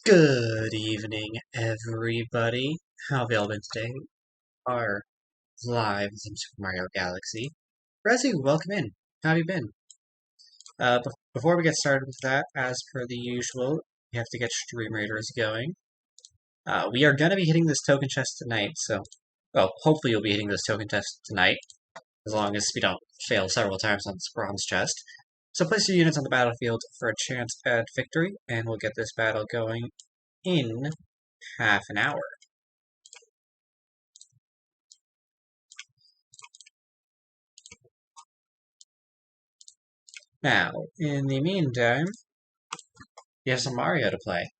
Good evening, everybody. How have y'all been today? Our lives in Super Mario Galaxy. Resi, welcome in. How have you been? Before we get started with that, as per the usual, we have to get Stream Raiders going. We are going to be hitting this token chest tonight, so... Well, hopefully you'll be hitting this token chest tonight, as long as we don't fail several times on this bronze chest. So place your units on the battlefield for a chance at victory, and we'll get this battle going in half an hour. Now, in the meantime, you have some Mario to play.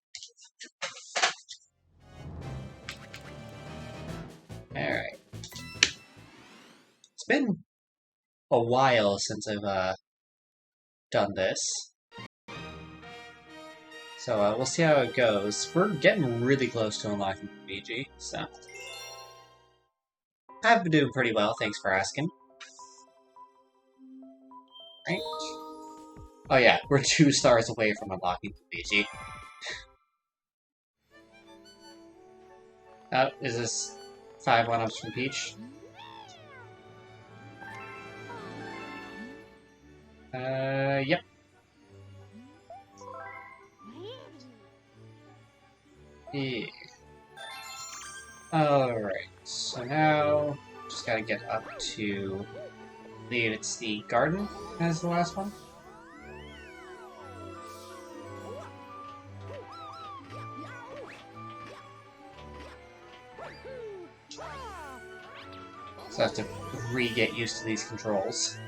Alright. It's been a while since I've done this. So we'll see how it goes. We're getting really close to unlocking Luigi, so... I've been doing pretty well, thanks for asking. Right? Oh yeah, we're 2 stars away from unlocking Luigi. Oh, is this 5 1-ups from Peach? Yep. Yeah. Alright, so now just gotta get up to... I believe it's the garden as the last one. So I have to re-get used to these controls.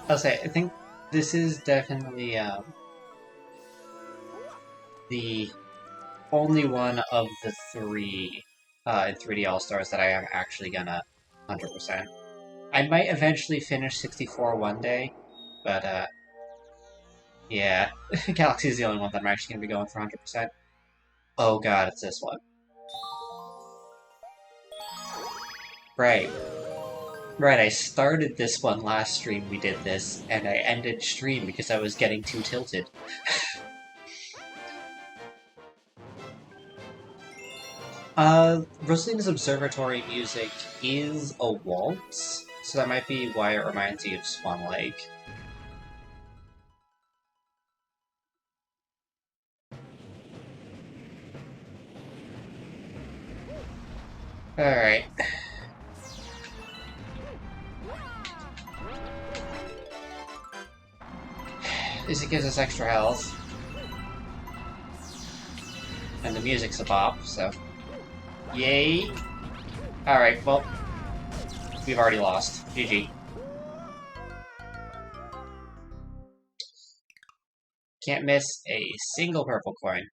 I'll say, I think this is definitely the only one of the 3 in 3D All-Stars that I am actually gonna 100%. I might eventually finish 64 one day, but yeah, Galaxy is the only one that I'm actually gonna be going for 100%. Oh god, it's this one. Right. Right, I started this one last stream we did this, and I ended stream because I was getting too tilted. Rosalina's Observatory music is a waltz, so that might be why it reminds you of Swan Lake. Alright. At least it gives us extra health. And the music's a bop, so... Yay! Alright, well... We've already lost. GG. Can't miss a single purple coin.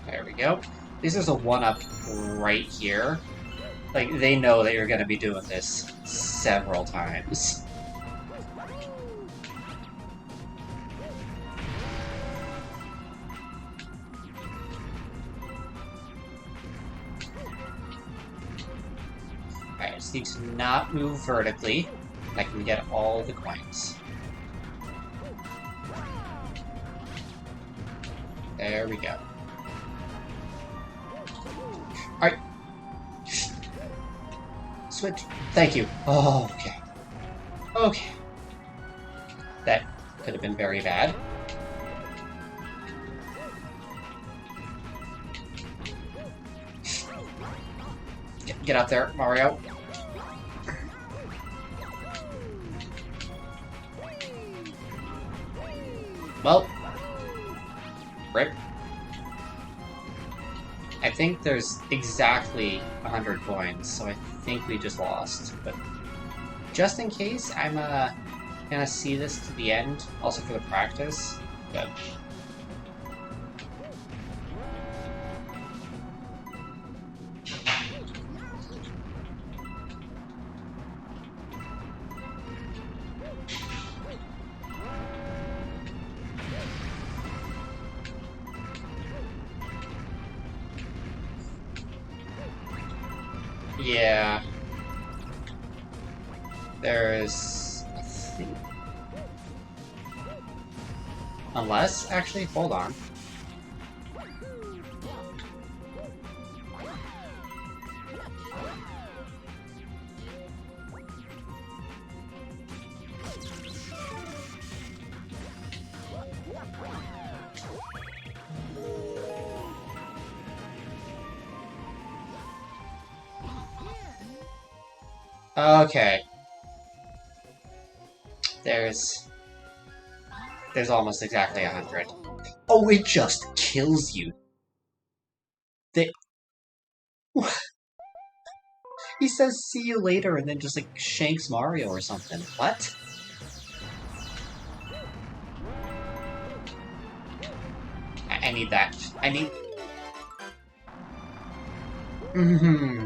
There we go. This is a 1-up right here. Like, they know that you're gonna be doing this several times. Alright, I just need to not move vertically. I can get all the coins. There we go. Alright. Switch. Thank you. Oh, okay. Okay. That could have been very bad. Get up there, Mario. Well. Rip. I think there's exactly 100 coins, so I think we just lost. But just in case, I'm gonna see this to the end, also for the practice. Good. Yeah. There's... I think... Unless... Actually, hold on. Okay. There's almost exactly 100. Oh, it just kills you. He says see you later and then just like shanks Mario or something. What? I need that. I need... Mm-hmm.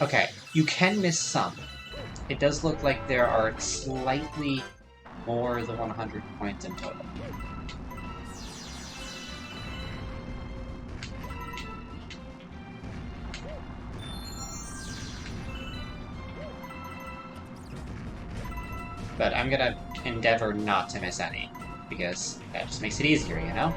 Okay, you can miss some. It does look like there are slightly more than 100 points in total. But I'm gonna endeavor not to miss any, because that just makes it easier, you know?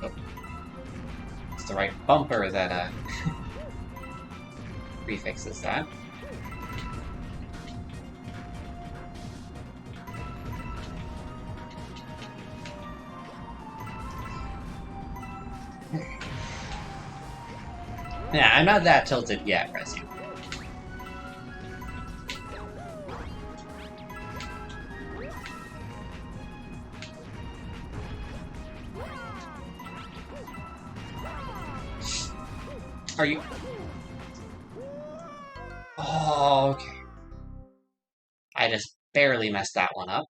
Oh. It's the right bumper that, prefixes that. Yeah, I'm not that tilted yet, Resu. Are you... Oh, okay. I just barely messed that one up.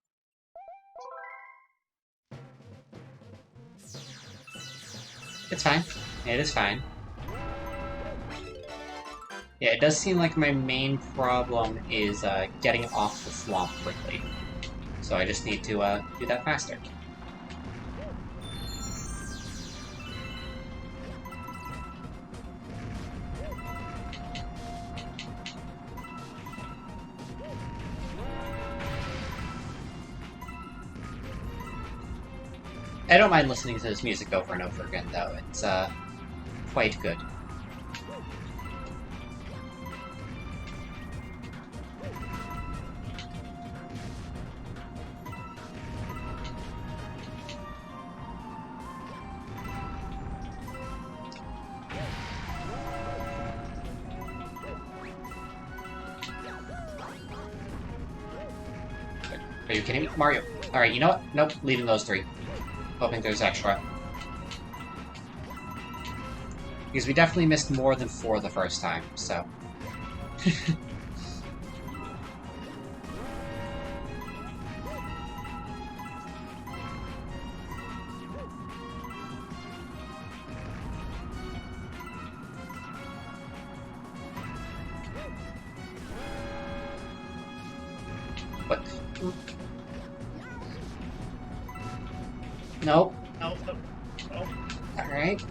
It's fine. It is fine. Yeah, it does seem like my main problem is getting off the swamp quickly. So I just need to do that faster. I don't mind listening to this music over and over again, though. It's quite good. Are you kidding me? Mario. Alright, you know what? Nope, leaving those three. Hoping there's extra. Because we definitely missed more than 4 the first time, so... What? Nope. Nope. Nope. Alright.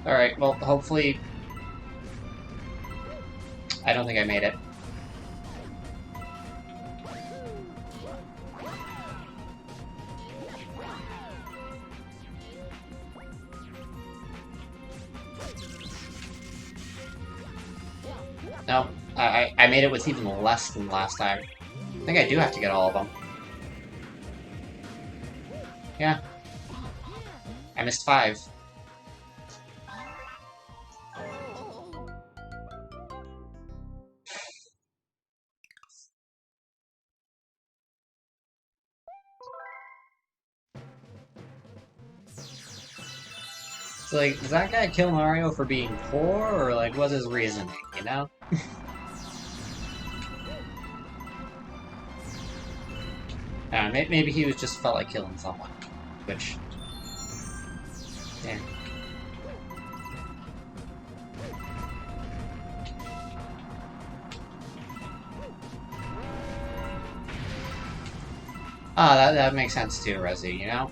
Alright, well, hopefully... I don't think I made it. No, I made it with even less than last time. I think I do have to get all of them. Yeah. I missed 5. So, like, does that guy kill Mario for being poor, or, like, what's his reasoning, you know? Maybe he was just felt like killing someone, which, yeah. Ah, that makes sense too, Resi, you know?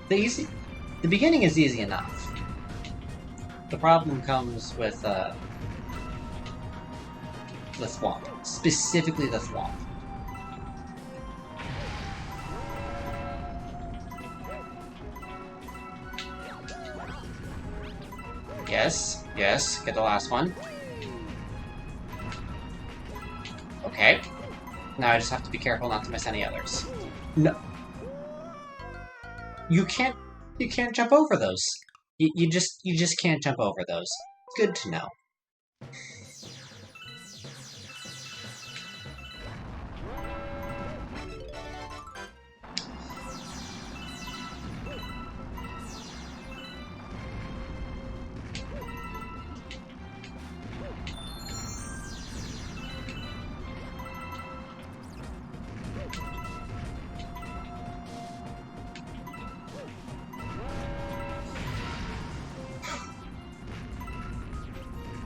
The beginning is easy enough. The problem comes with, the Thwomp. Specifically the Thwomp. Yes, yes, get the last one. Okay. Now I just have to be careful not to miss any others. No. You can't jump over those. You just can't jump over those. Good to know.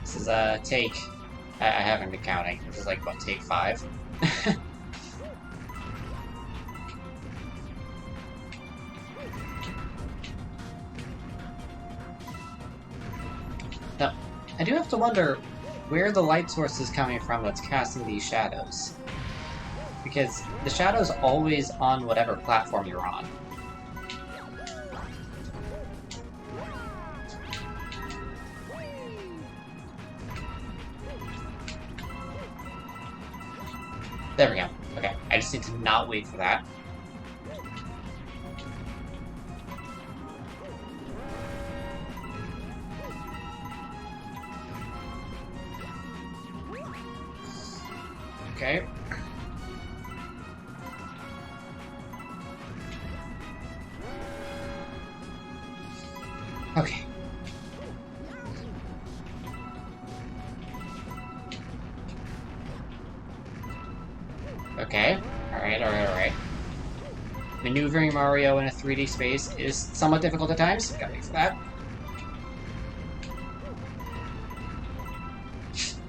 This is take. I haven't been counting. This is like what, take 5. Now, I do have to wonder where the light source is coming from that's casting these shadows. Because the shadow's always on whatever platform you're on. There we go. Okay, I just need to not wait for that. Okay. Okay. Okay. Alright. Maneuvering Mario in a 3D space is somewhat difficult at times. Gotta wait for that.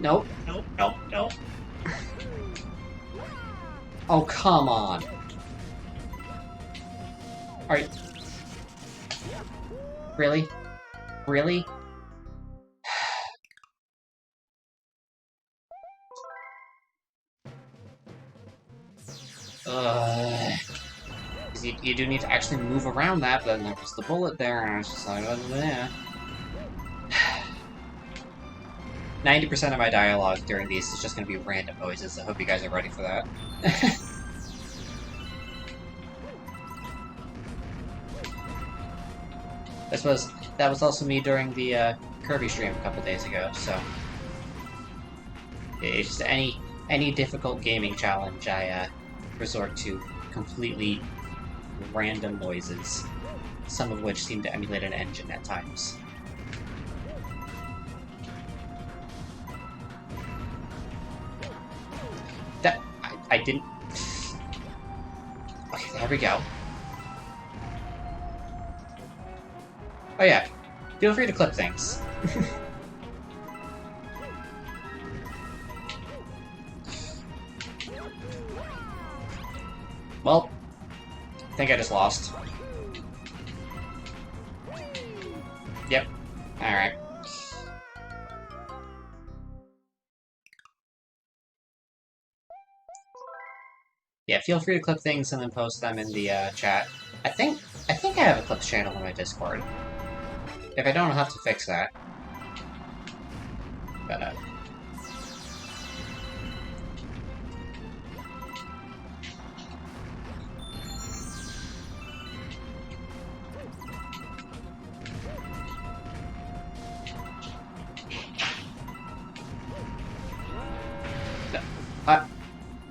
Nope. Oh, come on. Alright. Really? Really? You do need to actually move around that, but then there was the bullet there, and I was just like, oh, 90% of my dialogue during these is just going to be random noises. I hope you guys are ready for that. That was also me during the Kirby stream a couple days ago, so it's just any difficult gaming challenge I resort to completely random noises, some of which seem to emulate an engine at times. That I didn't. Okay, there we go. Oh yeah, feel free to clip things. Well, I think I just lost. Yep. Alright. Yeah, feel free to clip things and then post them in the chat. I think I have a clips channel on my Discord. If I don't, I'll have to fix that. But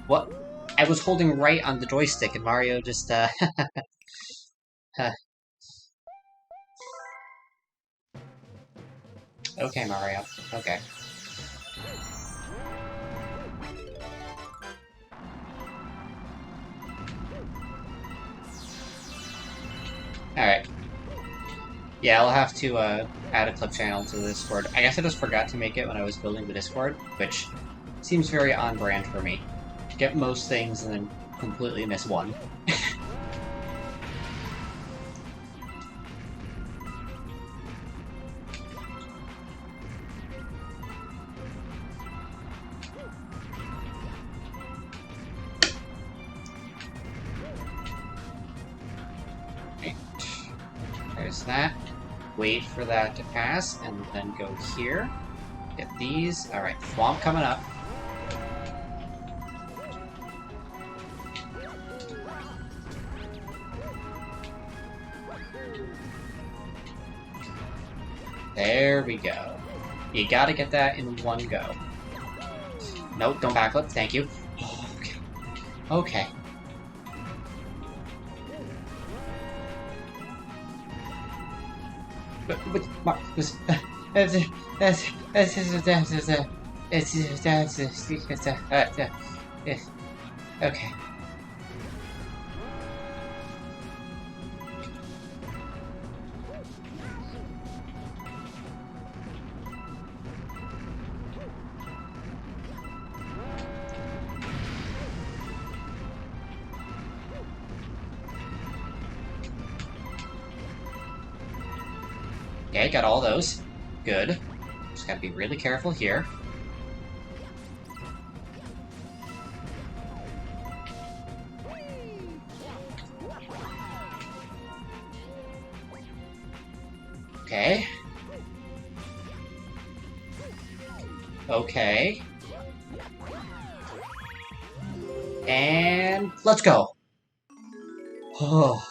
what? I was holding right on the joystick and Mario just, Okay, Mario. Okay. Alright. Yeah, I'll have to add a clip channel to the Discord. I guess I just forgot to make it when I was building the Discord, which seems very on brand for me. Get most things and then completely miss one. Okay. There's that. Wait for that to pass, and then go here. Get these. Alright, Thwomp coming up. There we go. You gotta get that in one go. Nope, don't backflip. Thank you. Oh, okay. Okay. But Marcus, okay. Okay, got all those. Good. Just gotta be really careful here. Okay. Okay. And let's go. Oh.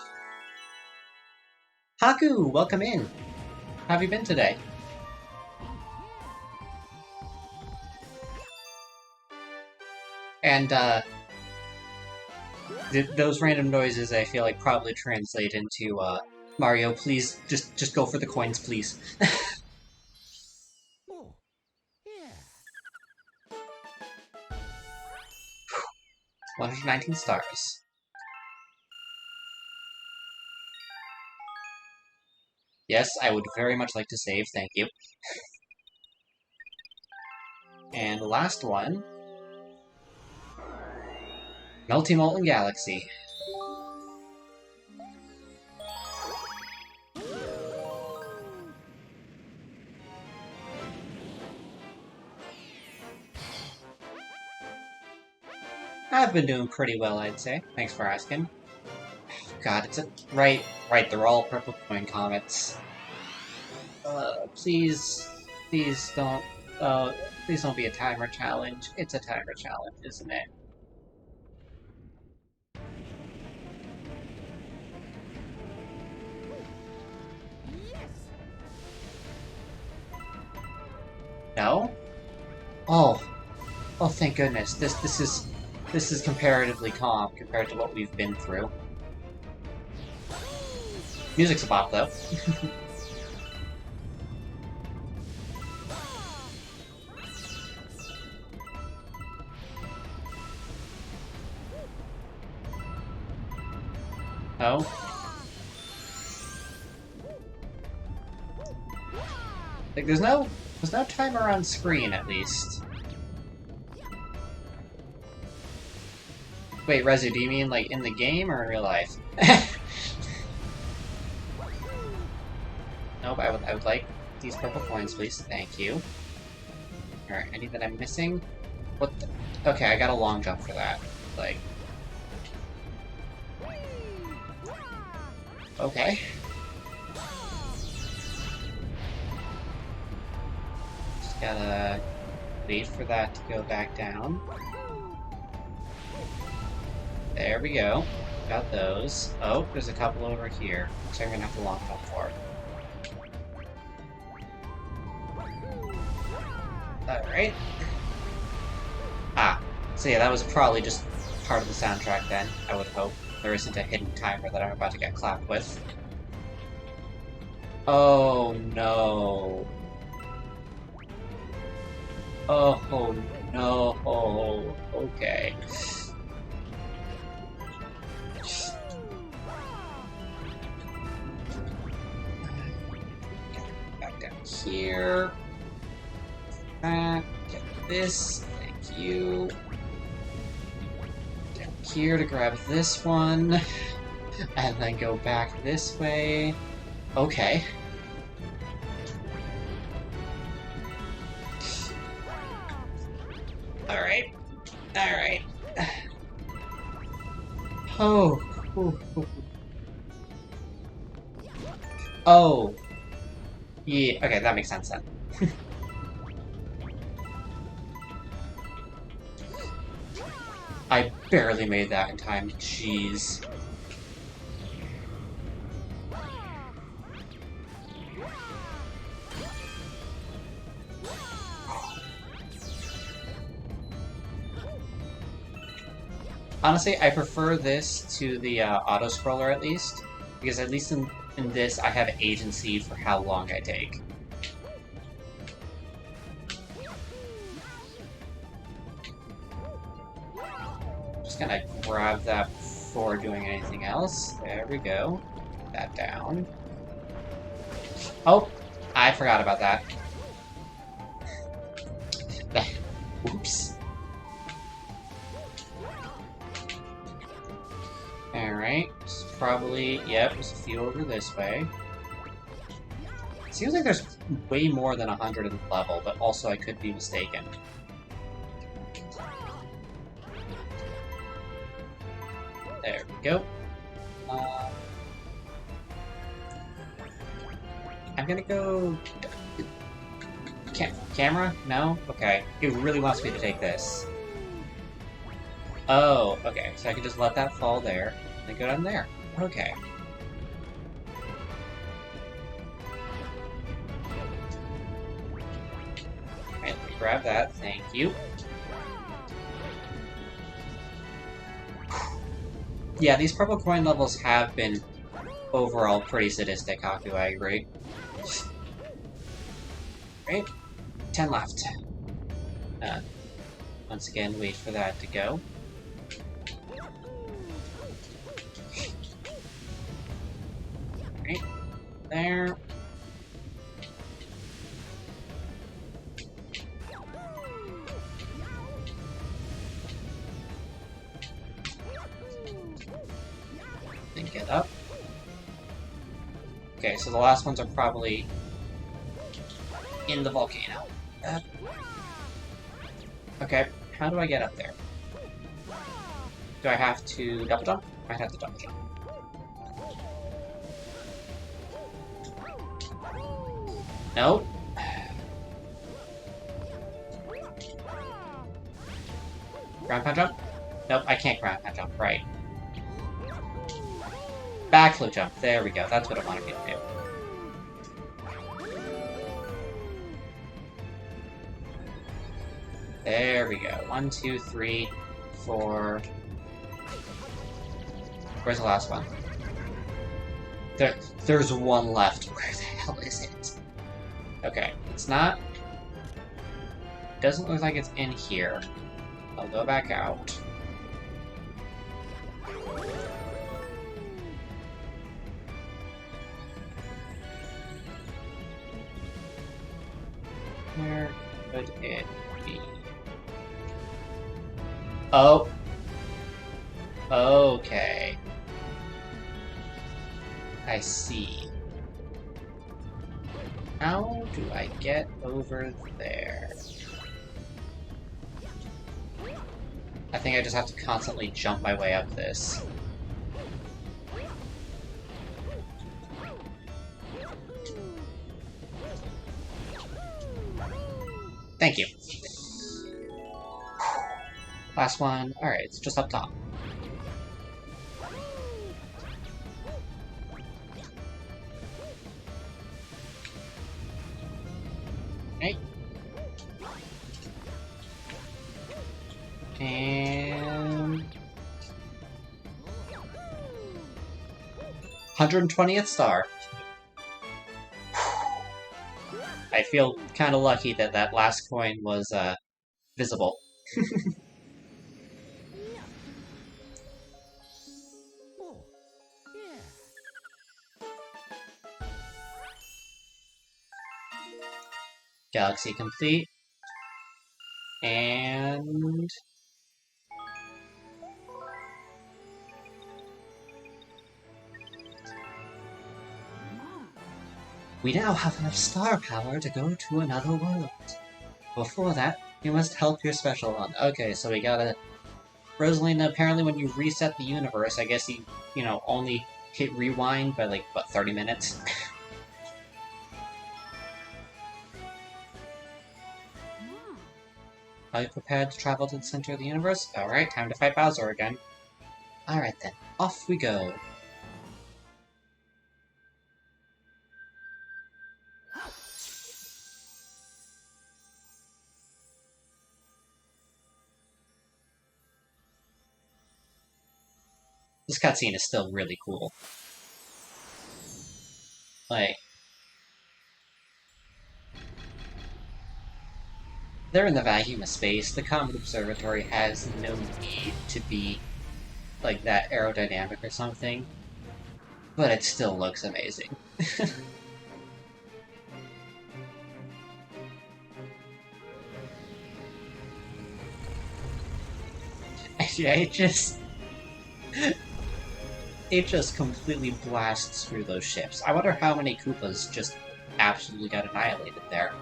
Haku, welcome in. How have you been today? And, those random noises I feel like probably translate into, Mario, please, just go for the coins, please. 119 stars. Yes, I would very much like to save, thank you. And the last one... Melty Molten Galaxy. I've been doing pretty well, I'd say. Thanks for asking. God, it's a... Right, they're all purple coin comets. Please don't... please don't be a timer challenge. It's a timer challenge, isn't it? No? Oh, thank goodness. This is comparatively calm compared to what we've been through. Music's a bop, though. Oh? Like, there's no timer on screen, at least. Wait, Rezu, do you mean, like, in the game or in real life? Nope, I would like these purple coins, please. Thank you. Alright, anything that I'm missing? What the... Okay, I got a long jump for that. Like... Okay. Just gotta wait for that to go back down. There we go. Got those. Oh, there's a couple over here, which I'm gonna have to long jump for. Alright. Ah, so yeah, that was probably just part of the soundtrack then, I would hope. There isn't a hidden timer that I'm about to get clapped with. Oh no. Oh no. Okay. here. Get this. Thank you. Down here to grab this one. And then go back this way. Okay. Alright. Alright. Oh. Oh. Yeah, okay, that makes sense then. I barely made that in time. Jeez. Honestly, I prefer this to the auto-scroller at least, because at least in this I have agency for how long I take. Just gonna grab that before doing anything else. There we go. Put that down. Oh! I forgot about that. Oops. Alright, probably, yep, there's a few over this way. Seems like there's way more than 100 in the level, but also I could be mistaken. There we go. I'm gonna go... Camera? No? Okay. It really wants me to take this. Oh, okay. So I can just let that fall there, and go down there. Okay. Alright, let me grab that. Thank you. Yeah, these purple coin levels have been overall pretty sadistic, Haku, I agree. Right? 10 left. Once again, wait for that to go. Right there. Then get up. Okay, so the last ones are probably in the volcano. Okay, how do I get up there? Do I have to double jump? I have to double jump. Nope. Ground pound jump? Nope, I can't ground pound jump, right. Backflip jump, there we go, that's what I wanted me to do. There we go. 1, 2, 3, 4. Where's the last one? There's one left. Where the hell is it? Okay, it's not... Doesn't look like it's in here. I'll go back out. Where could it be? Oh. Okay. I see. How do I get over there? I think I just have to constantly jump my way up this. Thank you. Last one. Alright, it's just up top. Okay. And... 120th star. I feel kind of lucky that that last coin was, visible. Galaxy complete. And... we now have enough star power to go to another world. Before that, you must help your special one. Okay, so we gotta... Rosalina, apparently when you reset the universe, I guess you know, only hit rewind by like, what, 30 minutes? Are you prepared to travel to the center of the universe? Alright, time to fight Bowser again. Alright then, off we go. This cutscene is still really cool. Like, they're in the vacuum of space. The Comet Observatory has no need to be like that aerodynamic or something, but it still looks amazing. Yeah, it just completely blasts through those ships. I wonder how many Koopas just absolutely got annihilated there.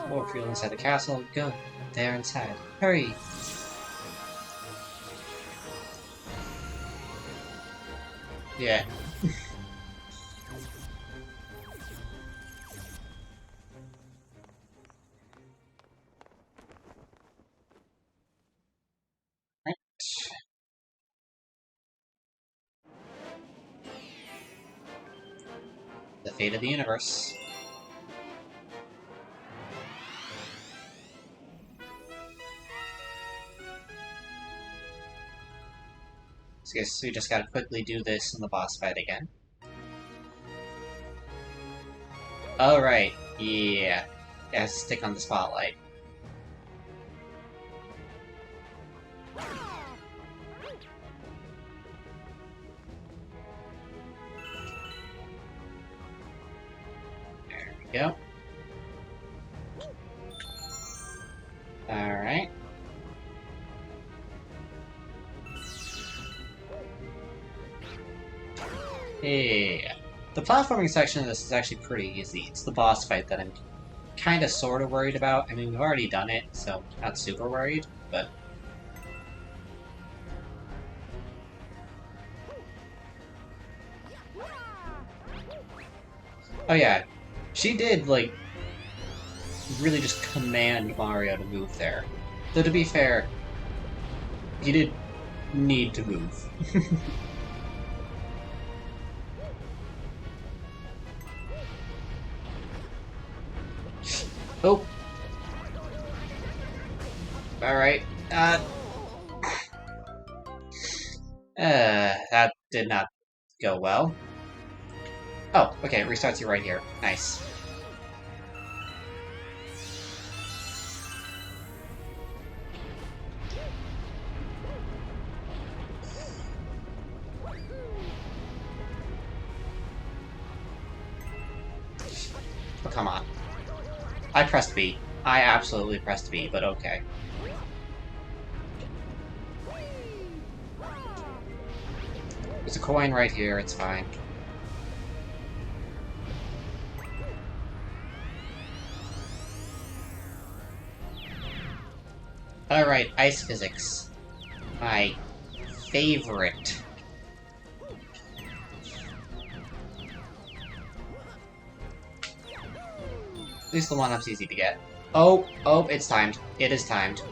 More fuel inside the castle. Go. They're inside. Hurry! Yeah. Right. The fate of the universe. So I guess we just gotta quickly do this in the boss fight again. Alright, yeah. It has to stick on the spotlight. There we go. Alright. Yeah. The platforming section of this is actually pretty easy. It's the boss fight that I'm kind of sort of worried about. I mean, we've already done it, so not super worried, but... oh yeah, she did, like, really just command Mario to move there. Though to be fair, he did need to move. Oh! Alright, that did not go well. Oh, okay, it restarts you right here. Nice. Oh, come on. I pressed B. I absolutely pressed B, but okay. There's a coin right here, it's fine. Alright, ice physics. My favorite. At least the one-up's easy to get. Oh, oh, it's timed. It is timed.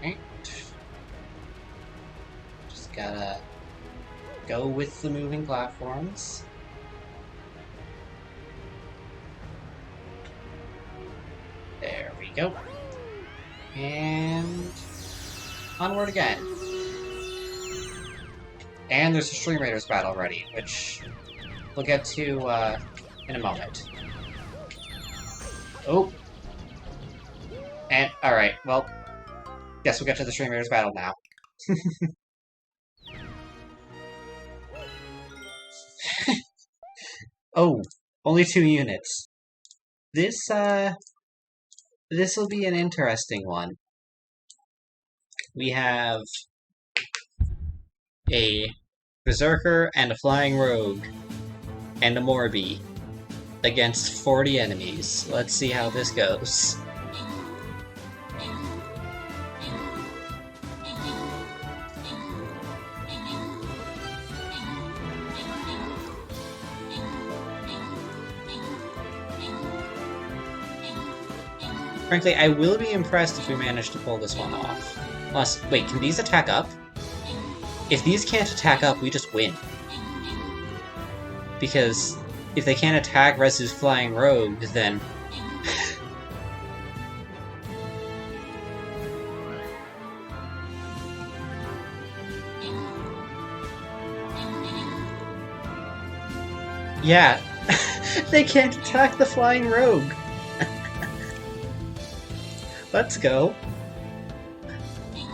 Right. Just gotta go with the moving platforms. There we go. And onward again. And there's a Stream Raiders battle ready, which we'll get to in a moment. Oh! And, alright, well, guess we'll get to the Stream Raiders battle now. Oh, only 2 units. This will be an interesting one. We have a Berserker and a Flying Rogue and a Morby against 40 enemies. Let's see how this goes. Frankly, I will be impressed if we manage to pull this one off. Plus, wait, can these attack up? If these can't attack up, we just win. Because if they can't attack Rezu's Flying Rogue, then... yeah, they can't attack the Flying Rogue! Let's go.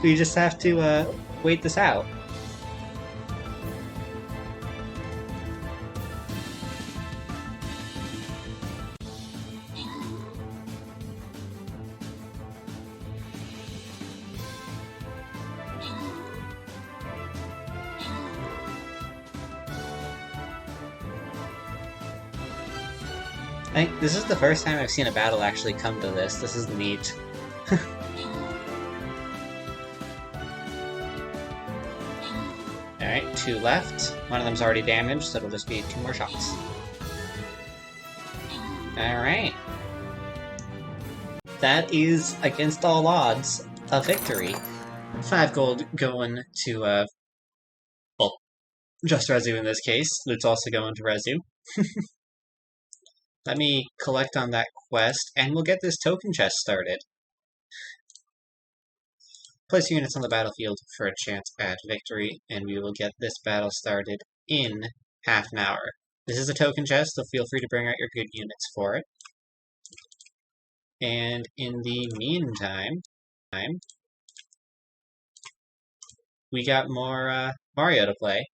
We just have to, wait this out. I think this is the first time I've seen a battle actually come to this. This is neat. Alright, 2 left. One of them's already damaged, so it'll just be 2 more shots. Alright. That is, against all odds, a victory. 5 gold going to, well, just Rezu in this case. Loot's also going to Rezu. Let me collect on that quest, and we'll get this token chest started. Place units on the battlefield for a chance at victory, and we will get this battle started in half an hour. This is a token chest, so feel free to bring out your good units for it. And in the meantime, we got more Mario to play.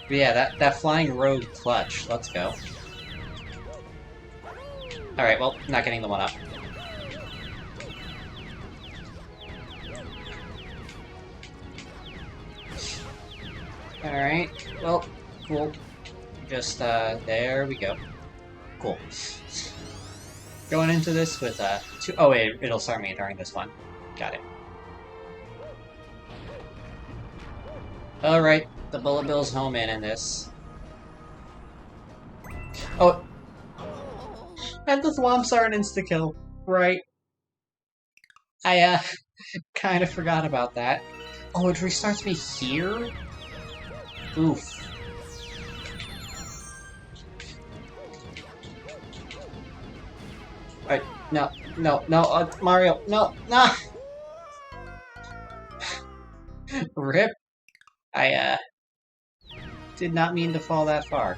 But yeah, that Flying Rogue clutch. Let's go. Alright, well, not getting the 1-up. Alright, well, cool. Just, there we go. Cool. Going into this with, 2... Oh wait, it'll start me during this one. Got it. Alright, the Bullet Bill's home in this. Oh! And the Thwomps are an insta-kill, right? I, kind of forgot about that. Oh, it restarts me here? Oof. Alright, no, Mario, no! Rip. I, did not mean to fall that far.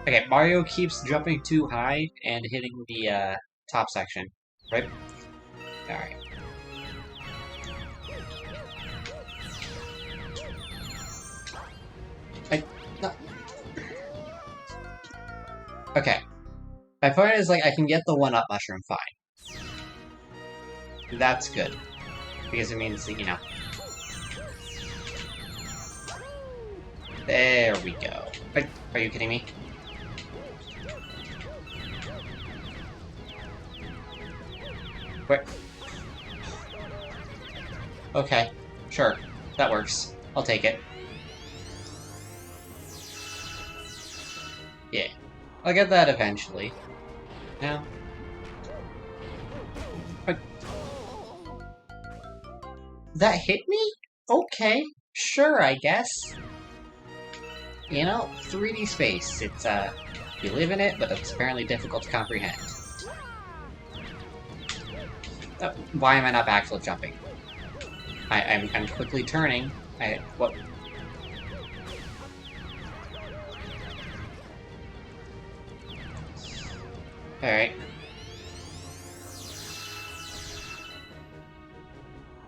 Okay, Mario keeps jumping too high and hitting the, top section. Right? Alright. No. Okay. My point is, like, I can get the 1-up mushroom fine. That's good. Because it means that, you know... There we go. Are you kidding me? Where? Okay. Sure. That works. I'll take it. Yeah. I'll get that eventually. Now... That hit me? Okay, sure, I guess. You know, 3D space, it's, you live in it, but it's apparently difficult to comprehend. Why am I not backflip jumping? I'm quickly turning. What? Alright.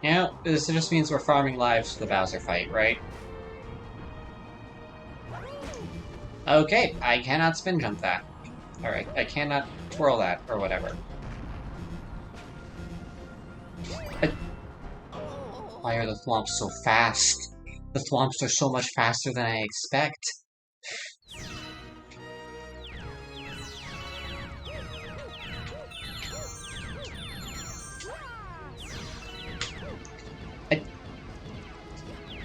You know, this just means we're farming lives for the Bowser fight, right? Okay, I cannot spin jump that. Alright, I cannot twirl that, or whatever. Why are the thwomps so fast? The thwomps are so much faster than I expect.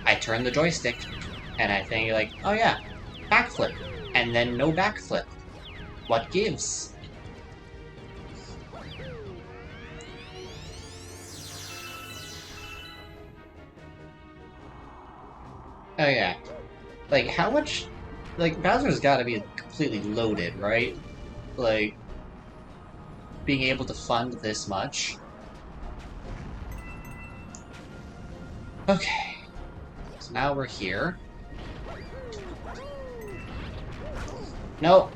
I turn the joystick, and I think, like, oh yeah, backflip, and then no backflip. What gives? Oh yeah. Like, how much... Like, Bowser's gotta be completely loaded, right? Like, being able to fund this much. Okay. So now we're here. Nope.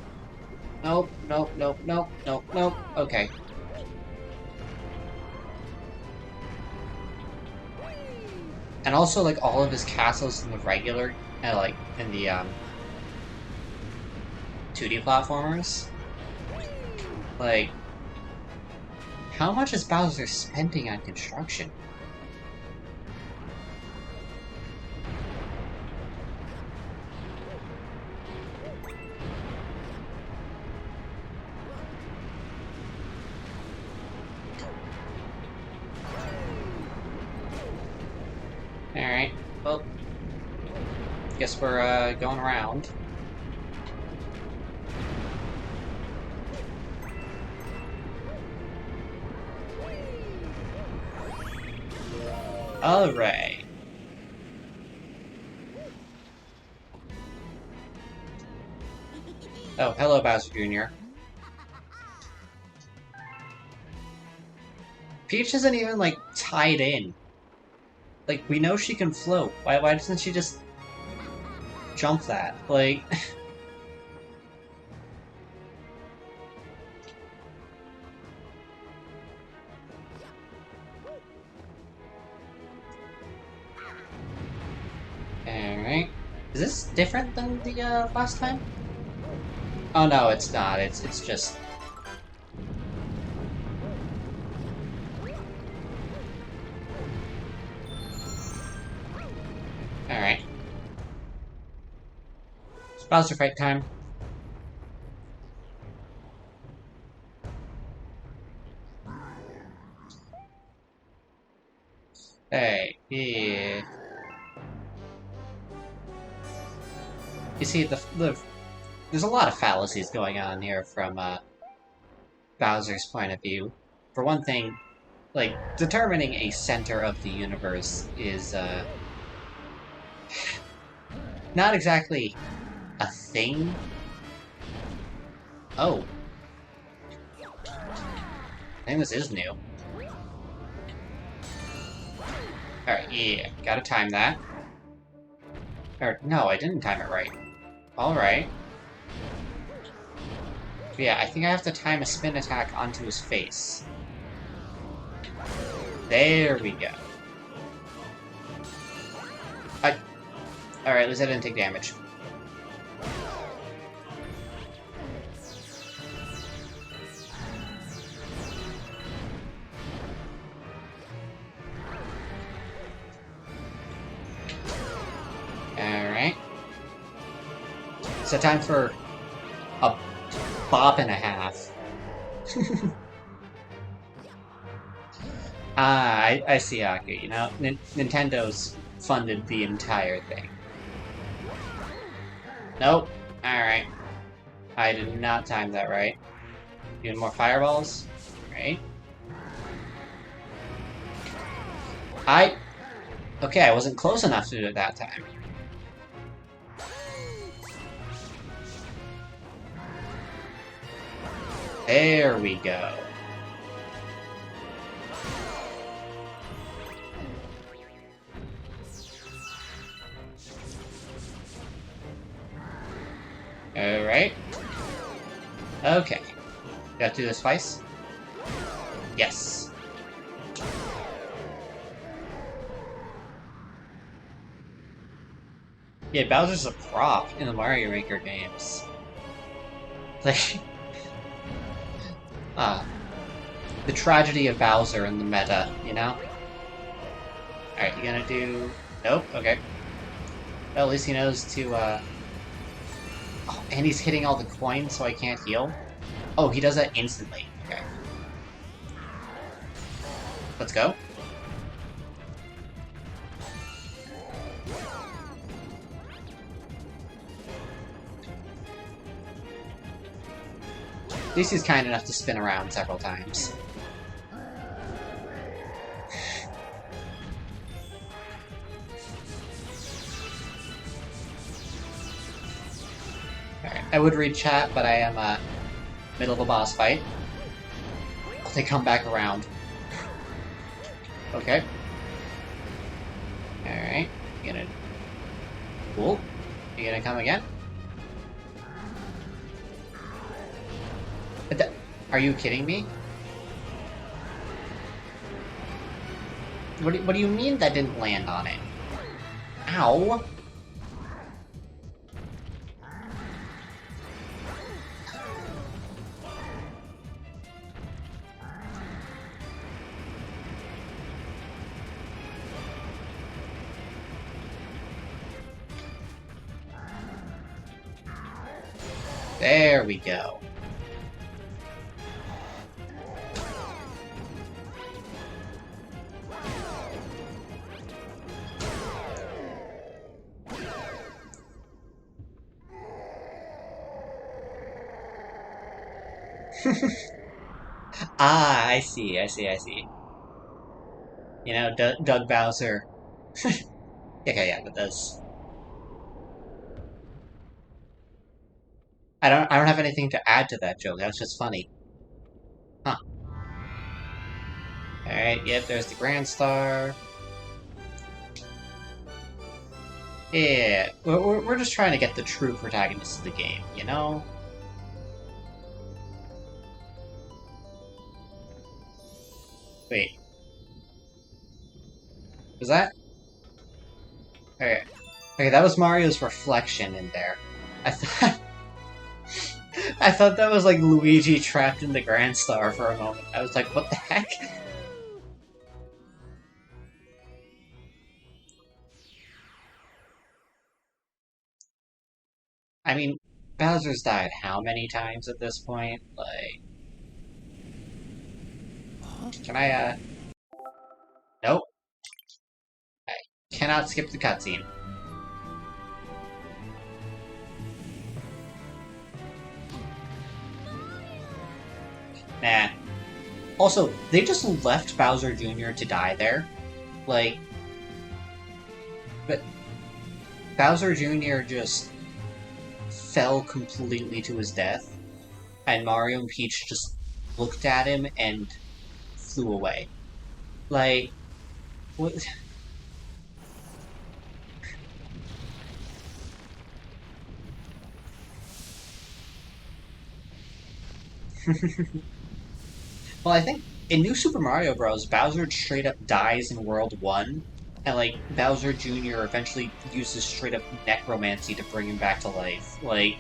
Nope, nope, nope, nope, nope, nope. Okay. And also, like, all of his castles in the regular, like, in the, 2D platformers. Like, how much is Bowser spending on construction? Alright, well, guess we're, going around. Alright. Oh, hello, Bowser Jr. Peach isn't even, like, tied in. Like, we know she can float. Why doesn't she just jump that? Like... Alright. Is this different than the, last time? Oh no, it's not. It's just... Alright. It's Bowser fight time. Hey, yeah. You see, there's a lot of fallacies going on here from, Bowser's point of view. For one thing, like, determining a center of the universe is, not exactly a thing. Oh. I think this is new. Alright, yeah, gotta time that. Or, no, I didn't time it right. Alright. Yeah, I think I have to time a spin attack onto his face. There we go. Alright, at least I didn't take damage. Alright. So time for a bop and a half. I see, Aki. You know, Nintendo's funded the entire thing. Nope. Alright. I did not time that right. Even more fireballs? Right. Okay, I wasn't close enough to do it that time. There we go. Alright. Okay. Gotta do this twice? Yes. Yeah, Bowser's a prop in the Mario Maker games. Like, the tragedy of Bowser in the meta, you know? Alright, you gonna do... Nope, okay. Well, at least he knows to, Oh, and he's hitting all the coins so I can't heal? Oh, he does that instantly. Okay. Let's go. At least he's kind enough to spin around several times. Alright, I would read chat, but I am, middle of a boss fight. They come back around. Okay. Alright, you gonna... Cool. You gonna come again? Are you kidding me? What do you mean that didn't land on it? Ow! There we go. Ah, I see. You know, Doug Bowser. Okay, yeah, but that's... I don't have anything to add to that joke. That was just funny. Huh. Alright, yep, there's the Grand Star. Yeah, we're just trying to get the true protagonist of the game, you know? Wait. Was that? Okay. Okay, that was Mario's reflection in there. I thought... I thought that was like Luigi trapped in the Grand Star for a moment. I was like, what the heck? I mean, Bowser's died how many times at this point? Like... Can I, Nope. I cannot skip the cutscene. Nah. Also, they just left Bowser Jr. to die there. Like... But... Bowser Jr. just... fell completely to his death. And Mario and Peach just looked at him and flew away. Like... What... Well, I think in New Super Mario Bros., Bowser straight up dies in World 1, and, like, Bowser Jr. eventually uses straight up necromancy to bring him back to life. Like...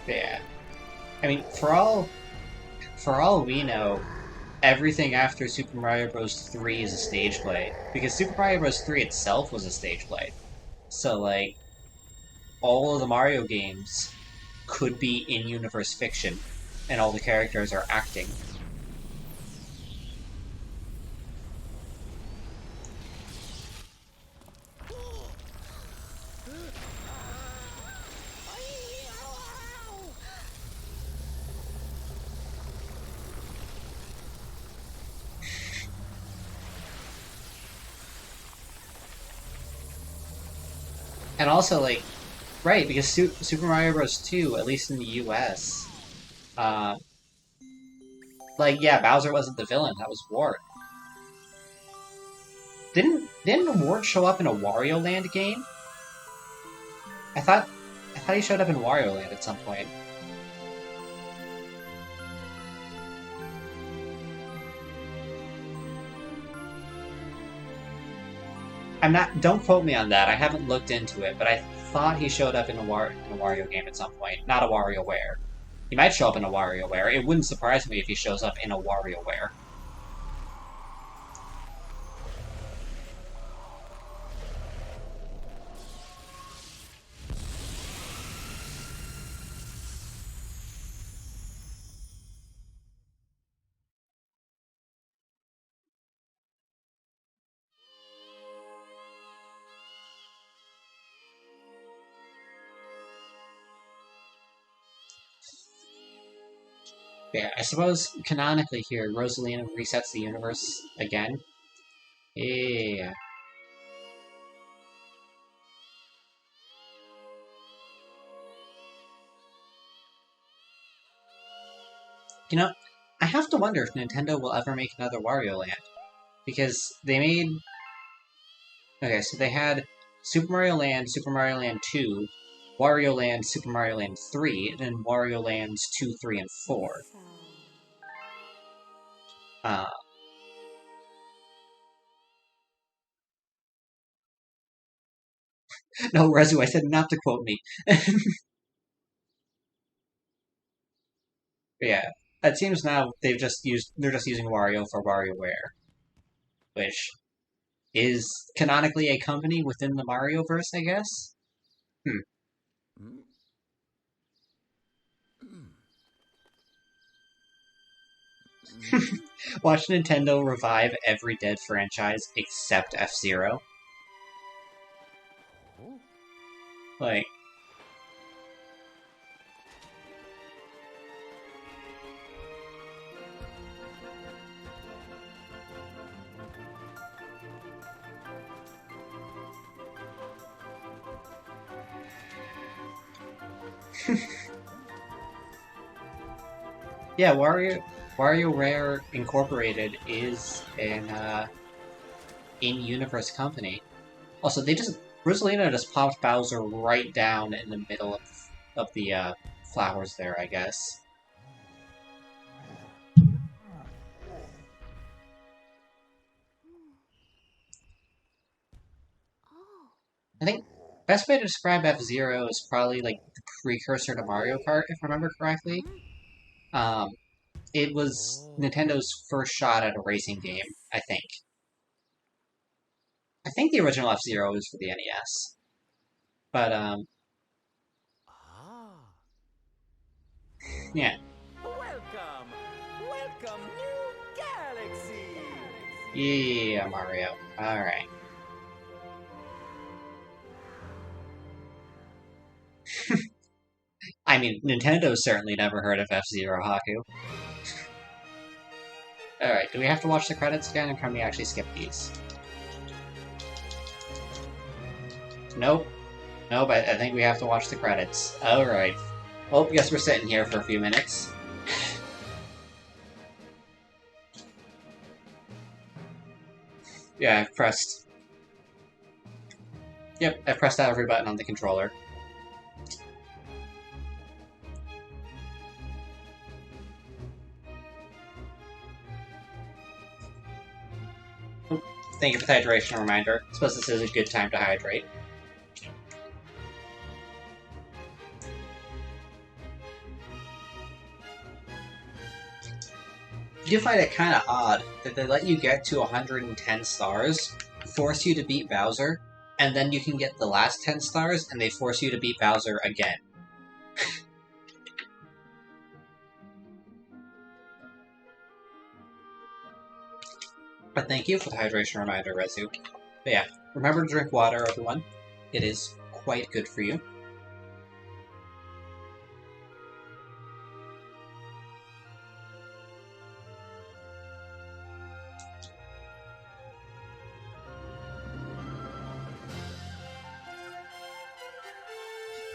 Yeah. I mean, for all we know, everything after Super Mario Bros. 3 is a stage play. Because Super Mario Bros. 3 itself was a stage play. So, like, all of the Mario games could be in-universe fiction, and all the characters are acting. And also, like, right, because Super Mario Bros. 2, at least in the US, uh, like, yeah, Bowser wasn't the villain, that was Wart. Didn't Wart show up in a Wario Land game? I thought he showed up in Wario Land at some point. Don't quote me on that. I haven't looked into it, but I thought he showed up in a Wario game at some point, not a WarioWare. He might show up in a WarioWare. It wouldn't surprise me if he shows up in a WarioWare. Yeah, I suppose canonically here, Rosalina resets the universe again. Yeah. You know, I have to wonder if Nintendo will ever make another Wario Land. Because they made... Okay, so they had Super Mario Land 2, Wario Land, Super Mario Land 3, and then Wario Lands 2, 3, and 4. Uh, no, Rezu, I said not to quote me. But yeah, it seems now they're just using Wario for WarioWare, which is canonically a company within the Mario verse, I guess. Hmm. Watch Nintendo revive every dead franchise except F-Zero. Like, yeah, WarioWare Incorporated is an in-universe company. Also, Rosalina just popped Bowser right down in the middle of the flowers there, I guess. I think best way to describe F-Zero is probably like the precursor to Mario Kart, if I remember correctly. Um, it was Nintendo's first shot at a racing game, I think. I think the original F-Zero was for the NES. But, yeah. Welcome! Welcome, New Galaxy! Yeah, Mario. Alright. I mean, Nintendo's certainly never heard of F-Zero Haku. Alright, do we have to watch the credits again, or can we actually skip these? Nope. Nope, I think we have to watch the credits. Alright. Well, I guess we're sitting here for a few minutes. Yeah, I've pressed... Yep, I pressed every button on the controller. Thank you for the hydration reminder. I suppose this is a good time to hydrate. I do find it kind of odd that they let you get to 110 stars, force you to beat Bowser, and then you can get the last 10 stars, and they force you to beat Bowser again. But thank you for the hydration reminder, Rezu. But yeah, remember to drink water, everyone. It is quite good for you.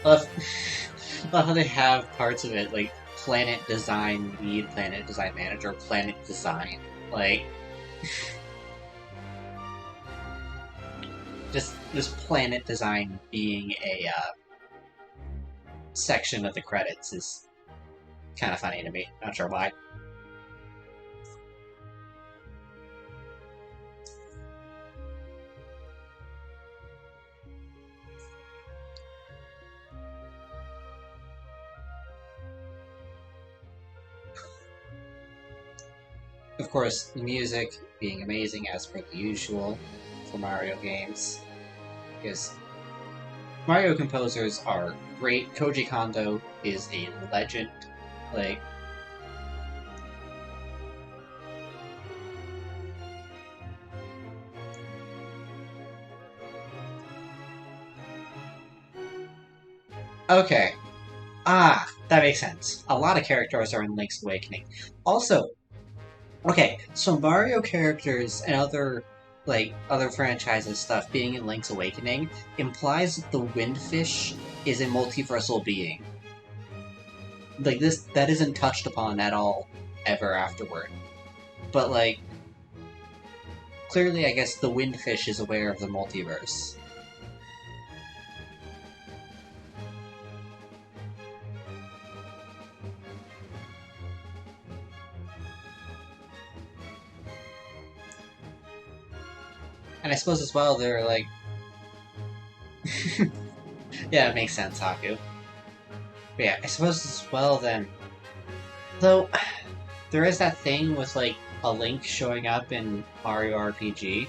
Love, love how they have parts of it like planet design lead, planet design manager, planet design. Like, just this planet design being a section of the credits is kind of funny to me. Not sure why. Of course, the music being amazing as per the usual for Mario games, because Mario composers are great. Koji Kondo is a legend. Like, okay, that makes sense. A lot of characters are in Link's Awakening. Also, okay, so Mario characters and other franchises stuff being in Link's Awakening implies that the Windfish is a multiversal being. Like this, that isn't touched upon at all ever afterward. But like, clearly, I guess the Windfish is aware of the multiverse. And I suppose as well, they're like, yeah, it makes sense, Haku. But yeah, I suppose as well then, though, there is that thing with like a Link showing up in Mario RPG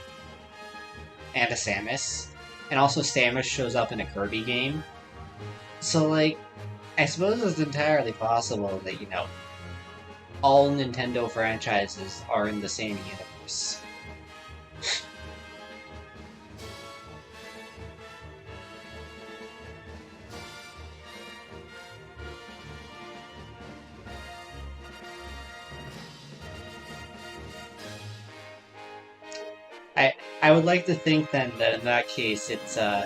and a Samus, and also Samus shows up in a Kirby game. So like, I suppose it's entirely possible that all Nintendo franchises are in the same universe. I would like to think then that in that case it's um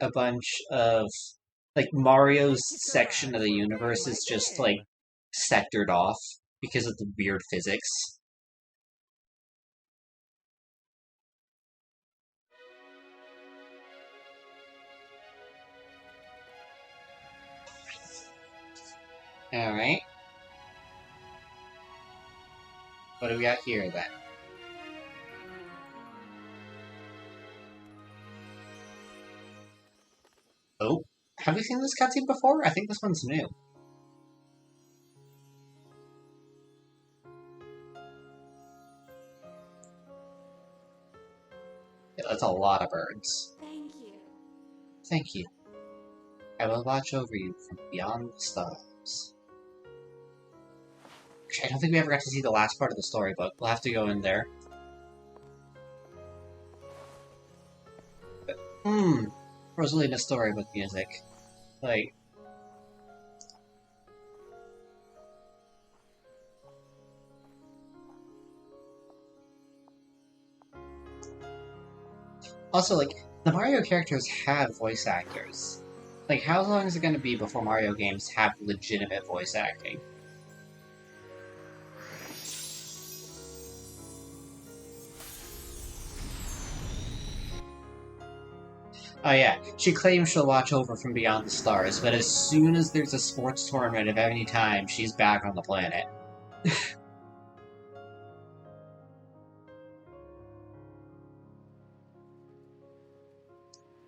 a bunch of like Mario's section of the universe is just like sectored off because of the weird physics. Alright. What do we got here then? Oh, have we seen this cutscene before? I think this one's new. Yeah, that's a lot of birds. Thank you. Thank you. I will watch over you from beyond the stars. I don't think we ever got to see the last part of the story, but we'll have to go in there. Rosalina's storybook music. Like, also, like, the Mario characters have voice actors. Like, how long is it going to be before Mario games have legitimate voice acting? Oh yeah, she claims she'll watch over from beyond the stars, but as soon as there's a sports tournament of any time, she's back on the planet.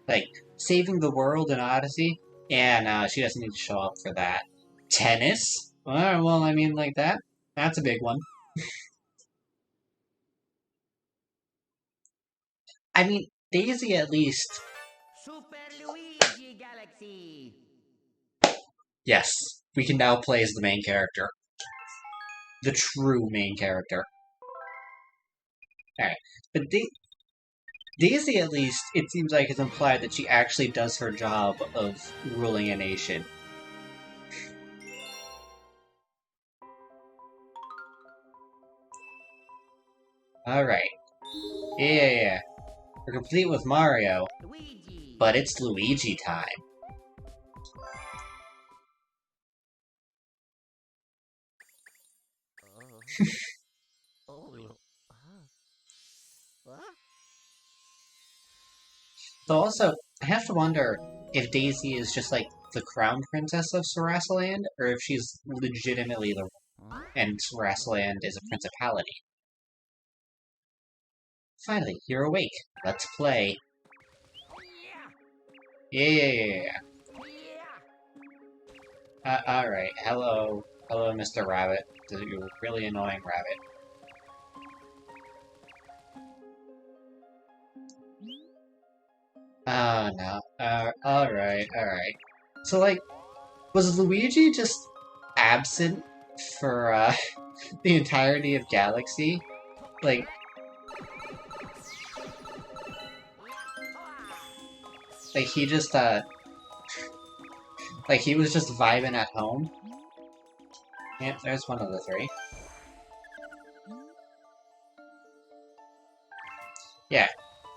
Like, saving the world in Odyssey? Yeah, no, she doesn't need to show up for that. Tennis? Well, I mean, like that. That's a big one. I mean, Daisy at least. Super Luigi Galaxy. Yes, we can now play as the main character. The true main character. Alright, but Daisy at least, it seems like it's implied that she actually does her job of ruling a nation. Alright. Yeah. We're complete with Mario, Luigi. but it's Luigi time. Oh. What? So also, I have to wonder if Daisy is just like the crown princess of Sarasaland, or if she's legitimately the Huh? and Sarasaland is a principality. Finally, you're awake. Let's play. Yeah. Alright. Hello. Hello, Mr. Rabbit. You really annoying rabbit. Oh, no. Alright. So, like, was Luigi just absent for, the entirety of Galaxy? Like, he just, like, he was just vibing at home? Yep, there's one of the three. Yeah.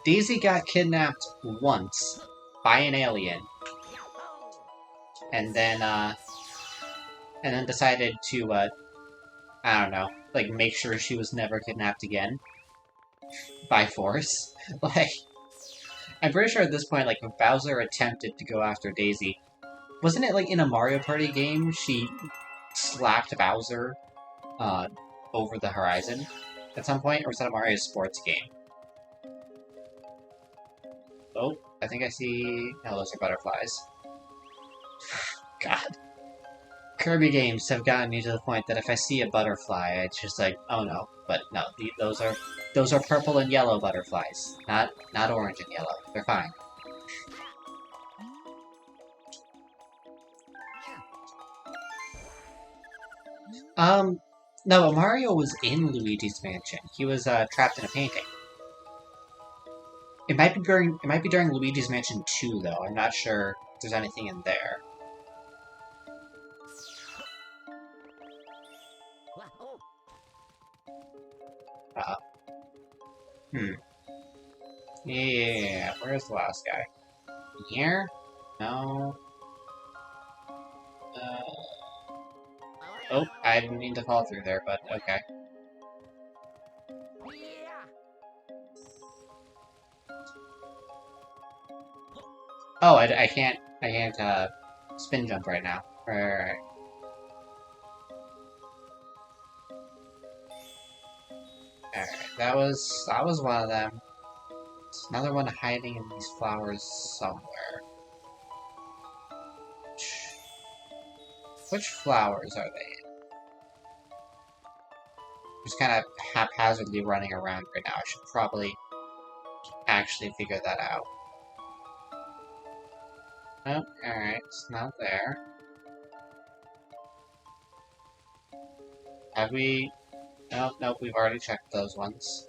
Daisy got kidnapped once by an alien, and then decided to, I don't know, like, make sure she was never kidnapped again. By force. Like, I'm pretty sure at this point, like, if Bowser attempted to go after Daisy, wasn't it, like, in a Mario Party game, she slapped Bowser, over the horizon at some point? Or was that a Mario Sports game? Oh, I think I see... No, those are butterflies. God. Kirby games have gotten me to the point that if I see a butterfly, it's just like, oh no. But no, those are purple and yellow butterflies, not orange and yellow. They're fine. No, Mario was in Luigi's Mansion. He was trapped in a painting. It might be during Luigi's Mansion 2 though. I'm not sure if there's anything in there. Yeah, where's the last guy? Here? No. Oh, I didn't mean to fall through there, but okay. Oh, I can't spin jump right now. Right. Alright, that was one of them. There's another one hiding in these flowers somewhere. Which flowers are they in? Just kind of haphazardly running around right now. I should probably actually figure that out. Oh, alright, it's not there. Have we... Nope, we've already checked those ones.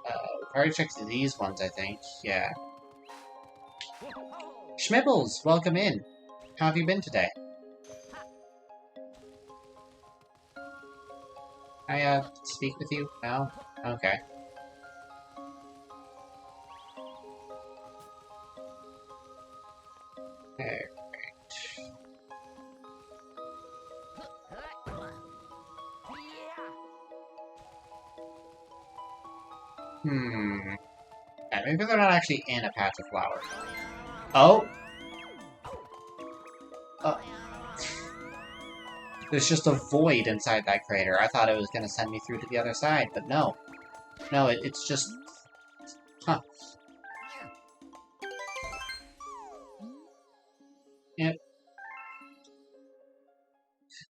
We've already checked these ones, I think. Yeah. Schmibbles, welcome in. How have you been today? Can I, speak with you? No? Okay. Alright. Yeah, maybe they're not actually in a patch of flowers. Oh! There's just a void inside that crater. I thought it was gonna send me through to the other side, but no. No, it's just... Huh. Yep.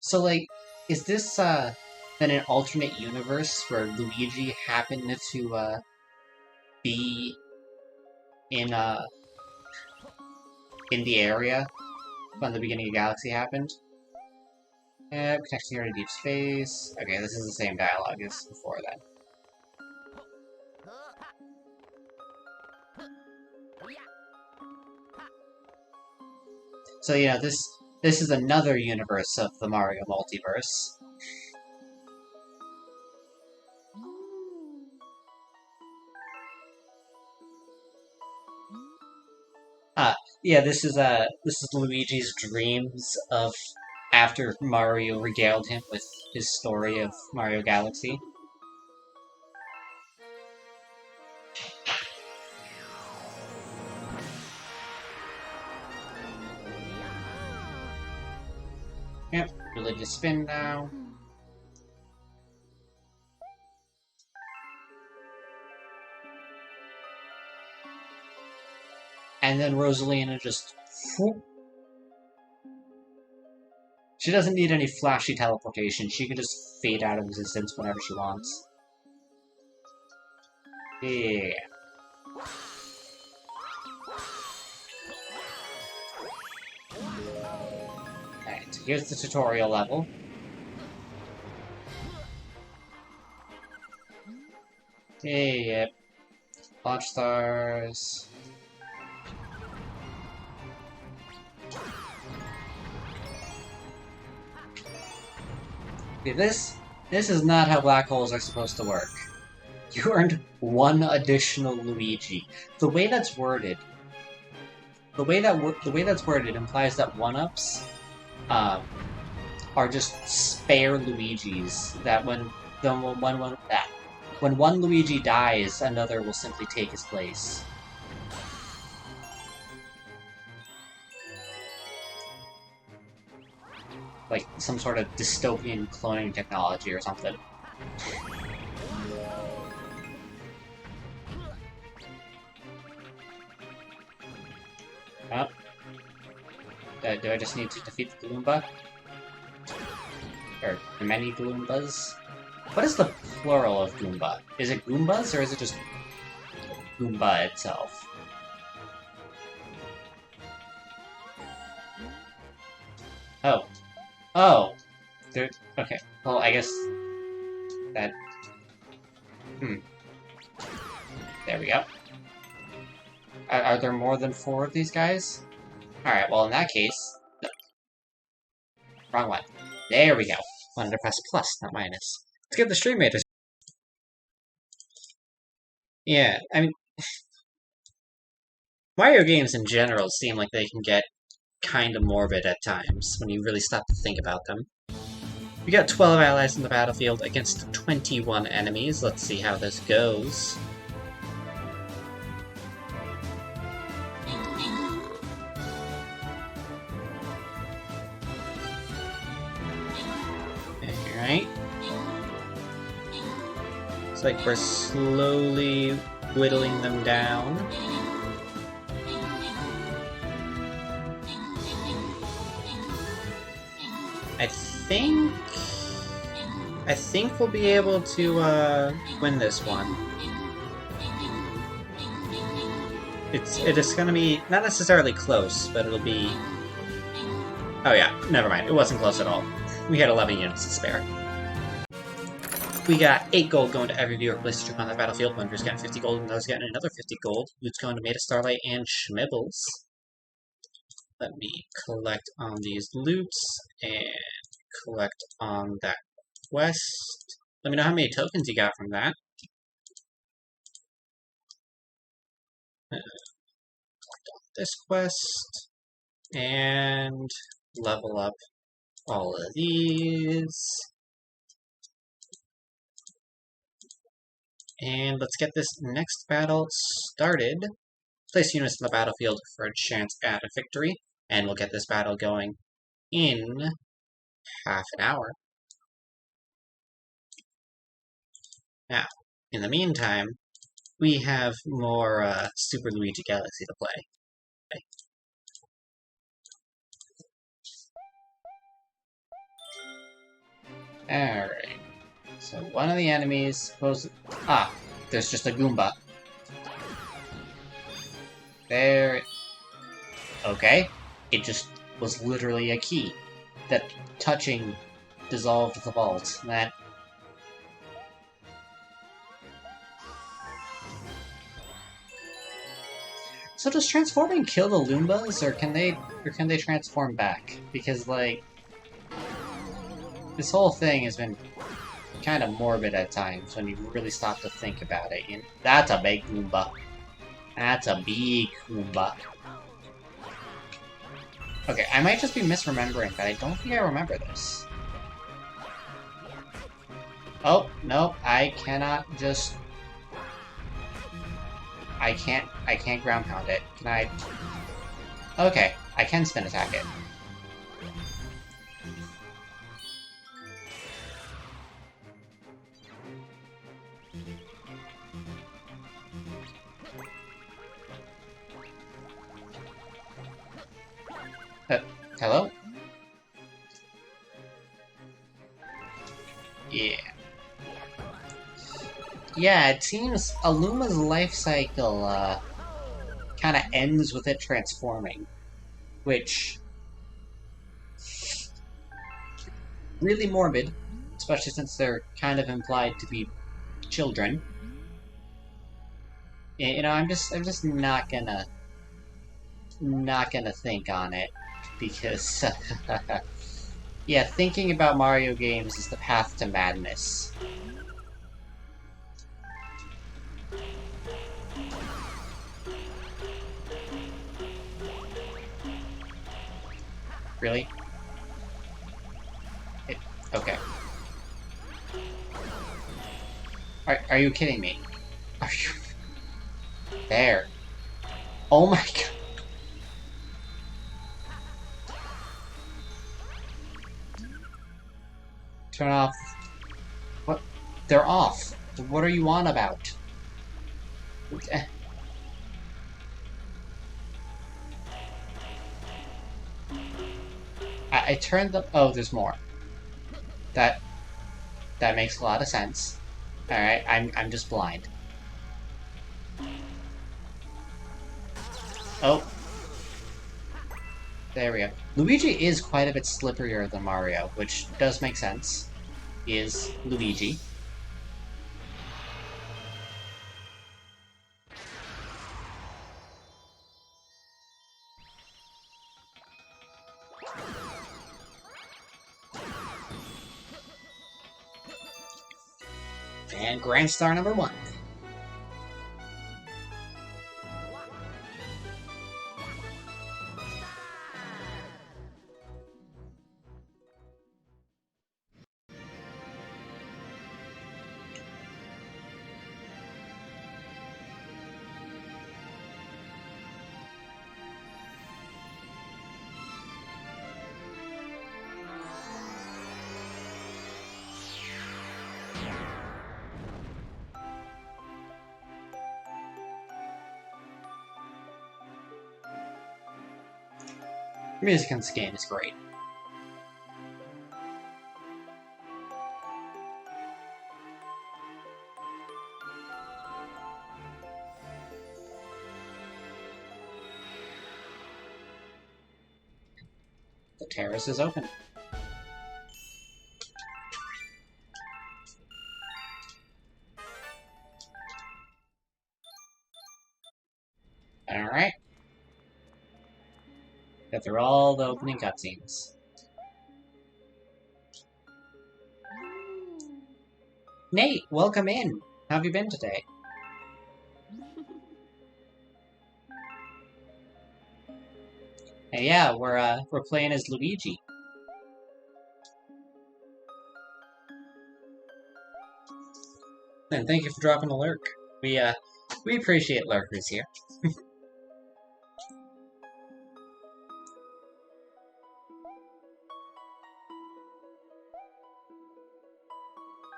So, like, is this, then an alternate universe where Luigi happened to, be in the area when the beginning of Galaxy happened? Connection here to deep space. Okay, this is the same dialogue as before then. So, you know, this is another universe of the Mario multiverse. Yeah, this is Luigi's dreams of after Mario regaled him with his story of Mario Galaxy. Yep, religious spin now. And then Rosalina just... She doesn't need any flashy teleportation. She can just fade out of existence whenever she wants. Yeah. Alright, here's the tutorial level. Yep. Launch stars. See, this is not how black holes are supposed to work. You earned one additional Luigi. The way that's worded, implies that one-ups, are just spare Luigis. That when one Luigi dies, another will simply take his place. Like some sort of dystopian cloning technology or something. Oh. Do I just need to defeat the Goomba? Or many Goombas? What is the plural of Goomba? Is it Goombas, or is it just Goomba itself? Oh. Oh! Okay. Well, I guess... that... There we go. Are there more than 4 of these guys? Alright, well in that case... No. Wrong one. There we go. Wanted to press plus, not minus. Let's get the stream meters. Yeah, I mean... Mario games in general seem like they can get kinda morbid at times, when you really stop to think about them. We got 12 allies in the battlefield against 21 enemies. Let's see how this goes. Alright. Looks like we're slowly whittling them down. I think we'll be able to win this one. It is gonna be not necessarily close, but it'll be... Oh yeah, never mind. It wasn't close at all. We had 11 units to spare. We got 8 gold going to every viewer who places a troop on the battlefield. One viewer's getting 50 gold, and another's getting another 50 gold. Loot's going to Maid of Starlight and Schmibbles. Let me collect on these loots, and collect on that quest. Let me know how many tokens you got from that. Collect on this quest, and level up all of these. And let's get this next battle started. Place units in the battlefield for a chance at a victory, and we'll get this battle going in half an hour. Now, in the meantime, we have more Super Luigi Galaxy to play. Alright. So one of the enemies supposed... Ah! There's just a Goomba. There... Okay. It just was literally a key that touching dissolved the vault. That... So does transforming kill the Loombas, or can they transform back? Because, like... This whole thing has been kind of morbid at times when you really stop to think about it. And that's a big Goomba. That's a big Goomba. Okay, I might just be misremembering, but I don't think I remember this. Oh, no, I cannot just... I can't ground pound it. Can I... Okay, I can spin attack it. Hello? Yeah. Yeah, it seems Aluma's life cycle, kind of ends with it transforming. Which... really morbid, especially since they're kind of implied to be children. You know, I'm just not gonna think on it, because, yeah, thinking about Mario games is the path to madness. Really? Okay. Are you kidding me? Are you... There. Oh my god. Turn off... What? They're off. What are you on about? I turned them... Oh, there's more. That makes a lot of sense. Alright, I'm just blind. Oh. There we go. Luigi is quite a bit slipperier than Mario, which does make sense. He is Luigi. And Grand Star number 1. Music in this game is great. The terrace is open. Alright. Got through all the opening cutscenes. Nate, welcome in! How have you been today? Hey, yeah, we're playing as Luigi. And thank you for dropping a lurk. We appreciate lurkers here.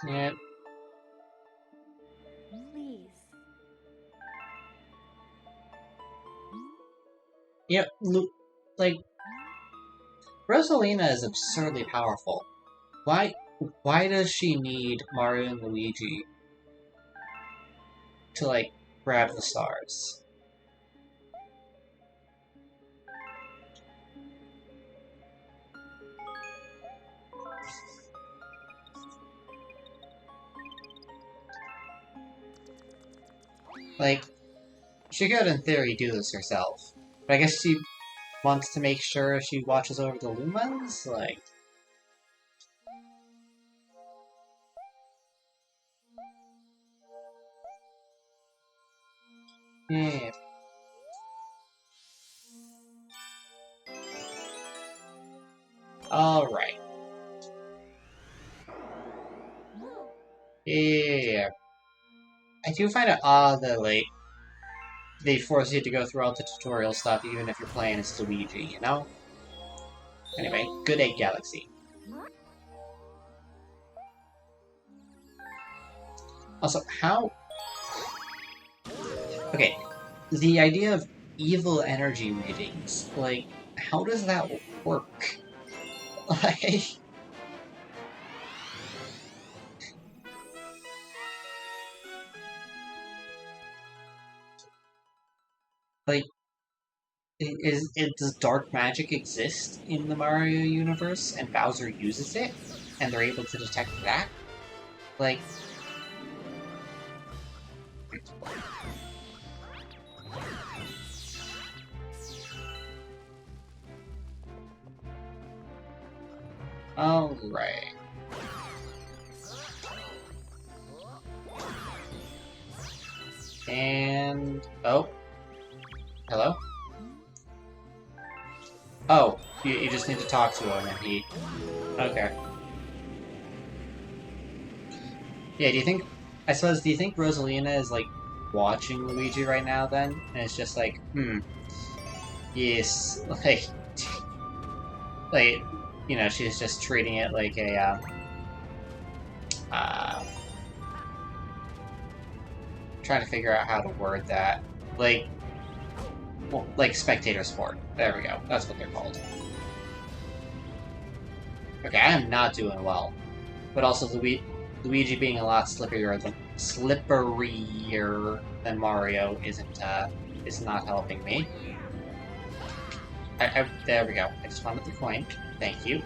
Yeah. Please. Yeah, like, Rosalina is absurdly powerful. Why does she need Mario and Luigi to, like, grab the stars? Like, she could, in theory, do this herself. But I guess she wants to make sure she watches over the Lumans? Like... Yeah. Alright. Yeah. I do find it odd that, like, they force you to go through all the tutorial stuff even if you're playing as Luigi, you know? Anyway, Good Egg Galaxy. Also, how... Okay, the idea of evil energy readings, like, how does that work? Like... Like, does dark magic exist in the Mario universe, and Bowser uses it, and they're able to detect that? Like... Alright. And... oh. Hello? Oh, you just need to talk to him and he... Okay. Yeah, do you think... I suppose, do you think Rosalina is, like, watching Luigi right now, then? And it's just like, yes, like, you know, she's just treating it like a, trying to figure out how to word that. Like, well, like spectator sport. There we go. That's what they're called. Okay, I am not doing well. But also, Luigi being a lot slipperier than Mario is not helping me. There we go. I just wanted the coin. Thank you.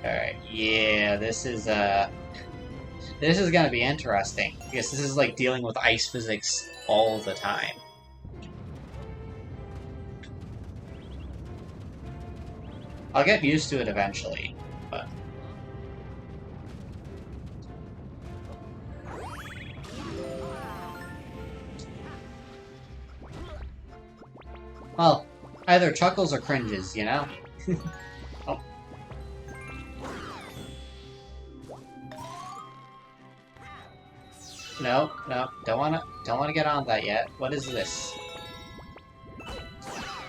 Alright, yeah, this is gonna be interesting. Because this is like dealing with ice physics all the time. I'll get used to it eventually, but... well, either chuckles or cringes, you know? Oh. No, don't wanna get on that yet. What is this?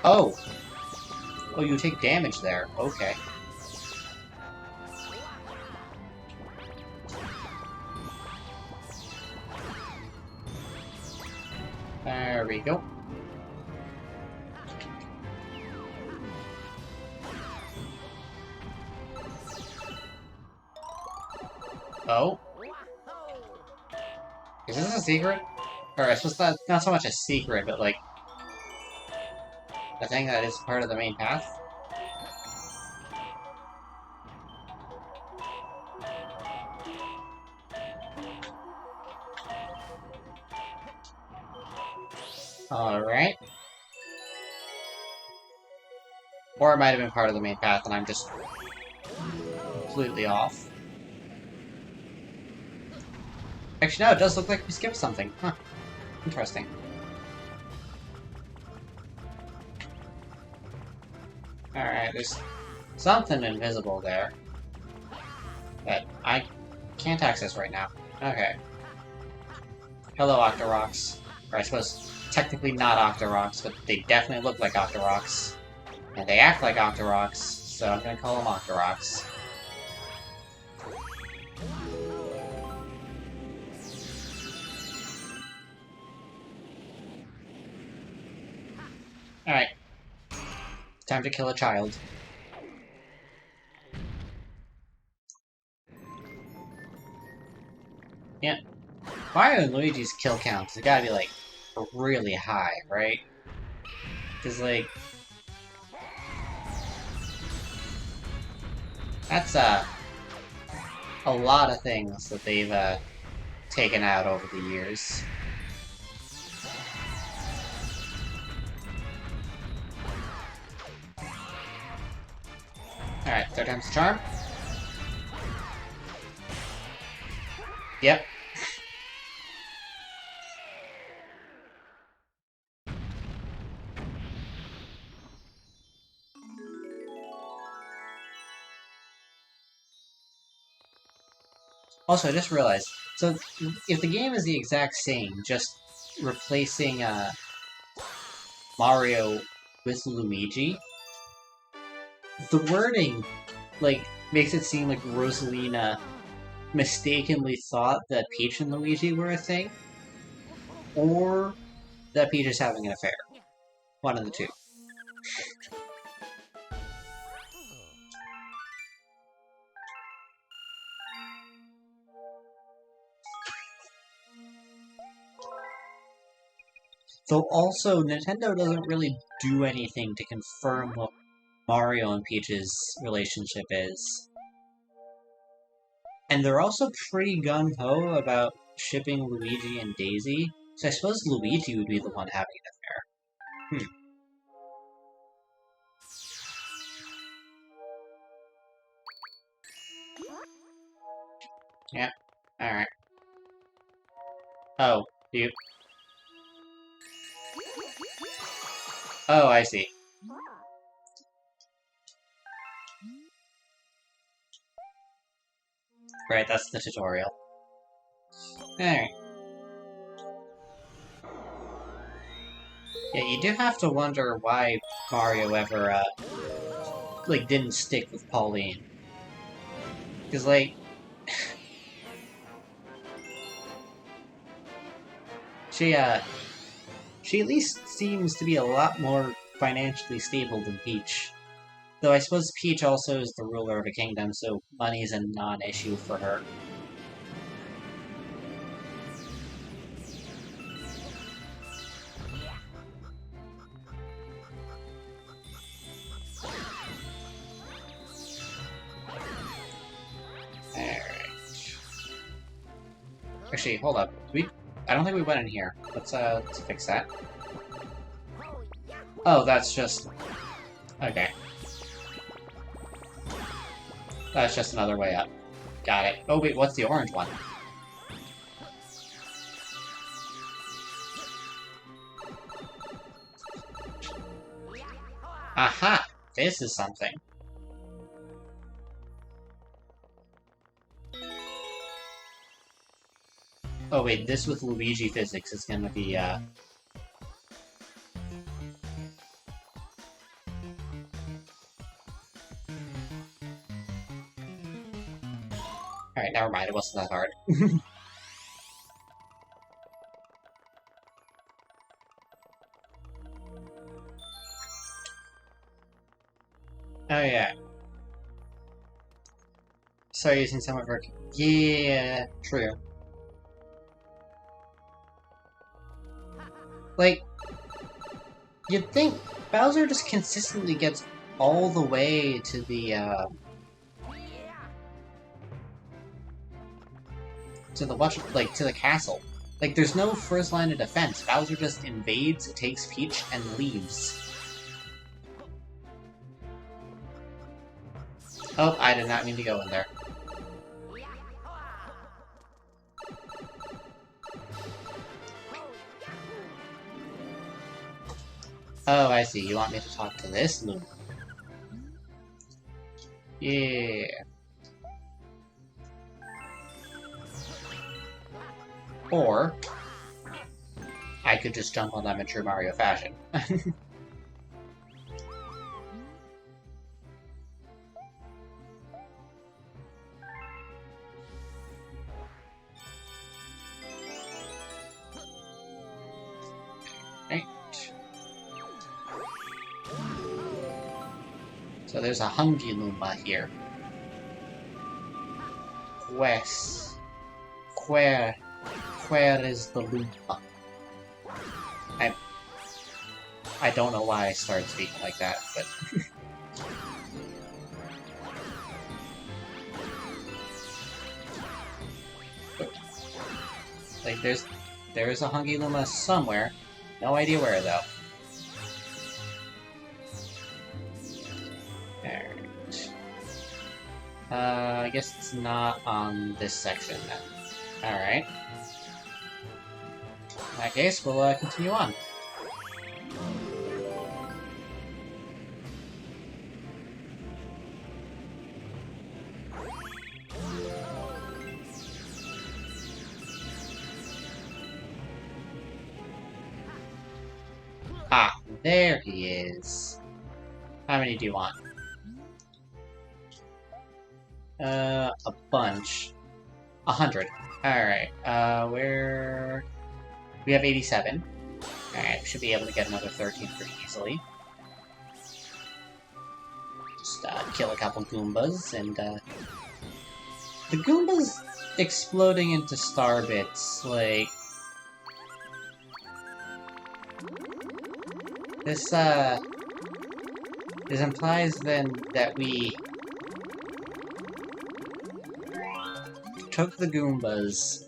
Oh! Oh, you take damage there. Okay. There we go. Oh? Is this a secret? Or I suppose not so much a secret, but like... a thing that is part of the main path? Alright. Or it might have been part of the main path and I'm just completely off. Actually, no, it does look like we skipped something. Huh. Interesting. Alright, there's something invisible there that I can't access right now. Okay. Hello, Octoroks. Or I suppose technically not Octoroks, but they definitely look like Octoroks. And they act like Octoroks, so I'm gonna call them Octoroks. Alright. Time to kill a child. Yeah. Mario and Luigi's kill counts have gotta be, like, really high, right? Because, like... that's, a lot of things that they've, taken out over the years. Alright, third time's the charm. Yep. Also, I just realized, so if the game is the exact same, just replacing Mario with Luigi, the wording, like, makes it seem like Rosalina mistakenly thought that Peach and Luigi were a thing, or that Peach is having an affair. One of the two. Though also, Nintendo doesn't really do anything to confirm what Mario and Peach's relationship is. And they're also pretty gung-ho about shipping Luigi and Daisy, so I suppose Luigi would be the one having an affair. Yeah, alright. Oh, you... Oh, I see. Right, that's the tutorial. Alright. Yeah, you do have to wonder why Mario ever, like, didn't stick with Pauline. Because, like... she at least seems to be a lot more financially stable than Peach. Though I suppose Peach also is the ruler of a kingdom, so money's a non-issue for her. Actually, hold up. I don't think we went in here. Let's fix that. Oh, that's just... Okay. That's just another way up. Got it. Oh wait, what's the orange one? Aha! This is something. Oh wait, this with Luigi physics is gonna be, Alright, never mind, it wasn't that hard. Oh yeah. Start using some of her... Yeah, true. Like, you'd think Bowser just consistently gets all the way to the, to the castle. Like, there's no first line of defense. Bowser just invades, takes Peach, and leaves. Oh, I did not mean to go in there. Oh, I see. You want me to talk to this Luma? Yeah. Or, I could just jump on them in true Mario fashion. Right. So there's a Hungry Luma here. Where is the Luma? I don't know why I started speaking like that, but... like, there is a Hungry Luma somewhere. No idea where, though. Alright. I guess it's not on this section, then. Alright. In that case, we'll continue on. Ah, there he is. How many do you want? A bunch. 100. Alright, where... We have 87. Alright, should be able to get another 13 pretty easily. Just, kill a couple Goombas, and, the Goombas exploding into star bits, like... This implies then that we took the Goombas,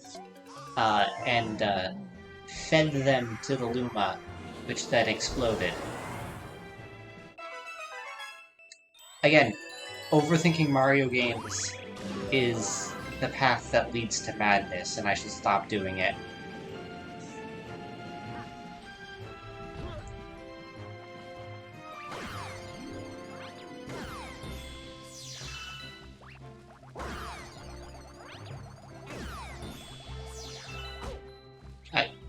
and, fed them to the Luma, which then exploded. Again, overthinking Mario games is the path that leads to madness, and I should stop doing it.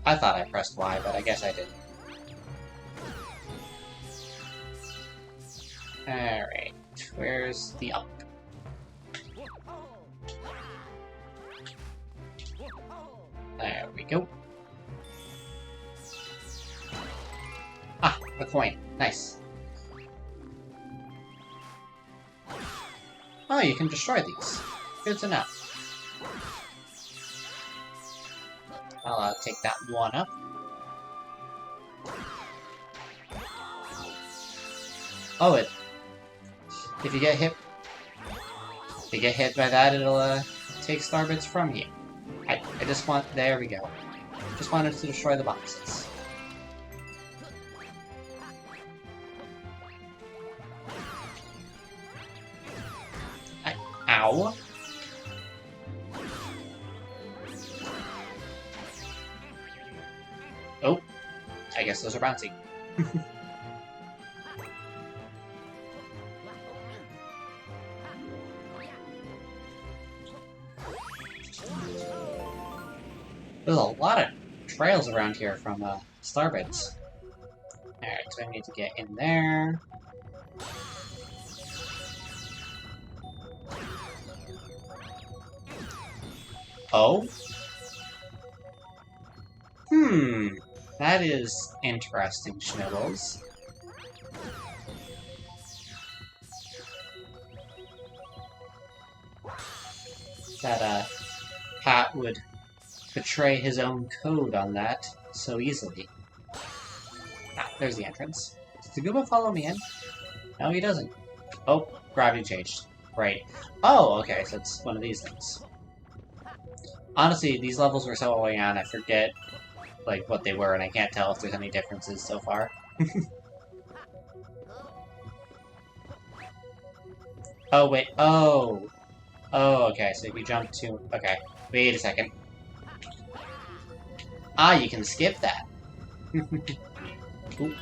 I thought I pressed Y, but I guess I didn't. Alright, where's the up? There we go. Ah, a coin. Nice. Oh, you can destroy these. Good to know. I'll take that one up. Oh, if you get hit by that, it'll take Starbits from you. I just want, there we go. Just wanted to destroy the boxes. Ow. Oh, I guess those are bouncy. There's a lot of trails around here from Starbits. Alright, so I need to get in there. Oh? That is interesting, Schnibbles. That, Pat would betray his own code on that so easily. Ah, there's the entrance. Does the Goomba follow me in? No, he doesn't. Oh, gravity changed. Right. Oh, okay, so it's one of these things. Honestly, these levels were so early on, I forget, like, what they were, and I can't tell if there's any differences so far. Oh, wait. Oh. Oh, okay, so if you jump to... Okay. Wait a second. Ah, you can skip that. Ooh.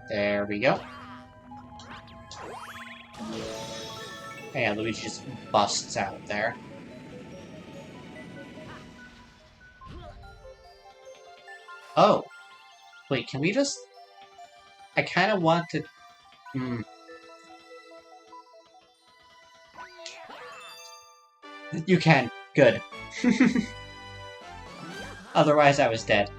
There we go. And Luigi just busts out there. Oh! Wait, can we just... I kind of want to... You can. Good. Otherwise, I was dead.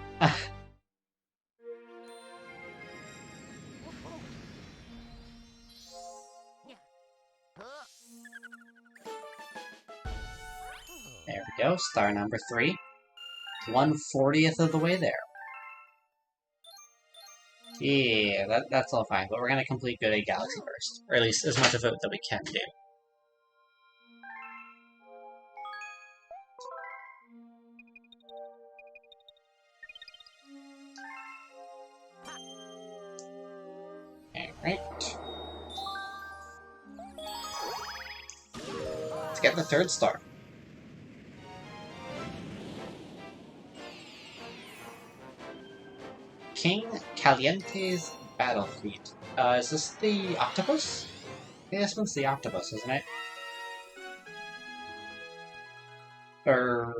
There we go, star number 3. 1/40th of the way there. Yeah, that's all fine, but we're gonna complete Good Egg Galaxy first. Or at least as much of it that we can do. Alright. Let's get the 3rd star. King Caliente's Battle Fleet. Is this the octopus? Yeah, this one's the octopus, isn't it? Or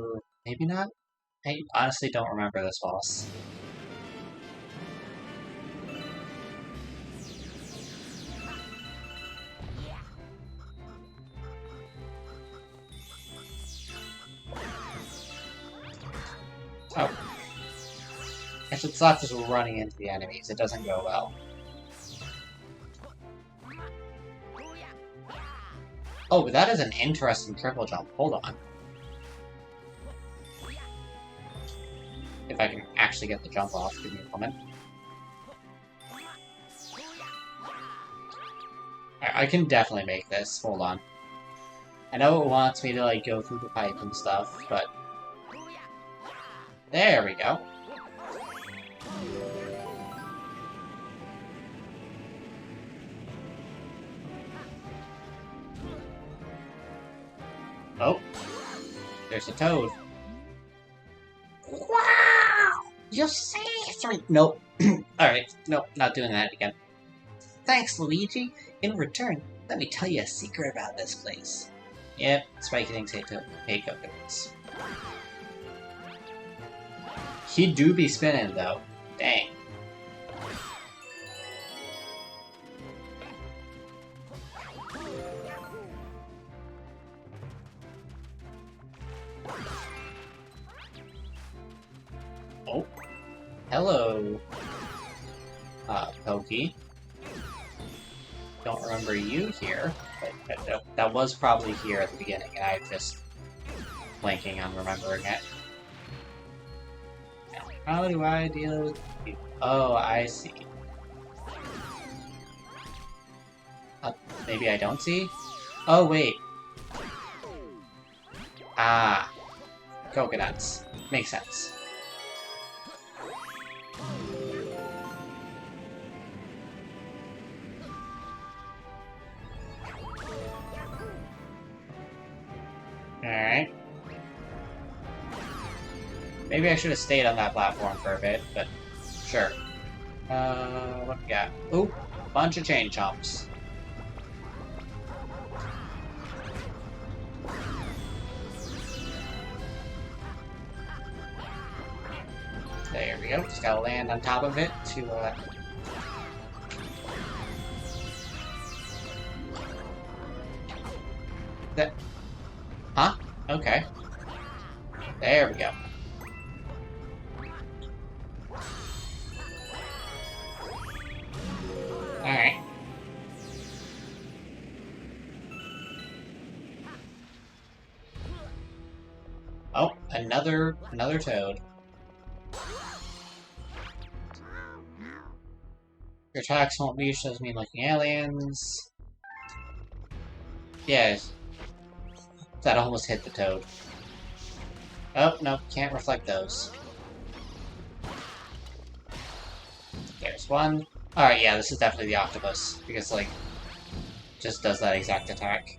maybe not? I honestly don't remember this boss. Oh. I should stop just running into the enemies. It doesn't go well. Oh, but that is an interesting triple jump. Hold on. If I can actually get the jump off, give me a moment. I can definitely make this. Hold on. I know it wants me to, like, go through the pipe and stuff, but... There we go. Oh. There's a toad. Wow! You saved me! Nope. Alright, nope, not doing that again. Thanks, Luigi. In return, let me tell you a secret about this place. Yep, Spikey thinks he paid coconuts. He do be spinning, though. Dang. Oh. Hello. Pokey. Don't remember you here, but that was probably here at the beginning, and I'm just blanking on remembering it. How do I deal with you? Oh, I see. Maybe I don't see? Oh, wait. Ah. Coconuts. Makes sense. Alright. Maybe I should have stayed on that platform for a bit, but sure. What we got? Ooh, bunch of chain chomps. There we go. Just gotta land on top of it to, That... Huh? Okay. There we go. Alright. Oh, another toad. Your attacks won't reach those mean-looking aliens. Yes. That almost hit the toad. Oh, no, can't reflect those. There's one. Alright, yeah, this is definitely the octopus, because, like, just does that exact attack.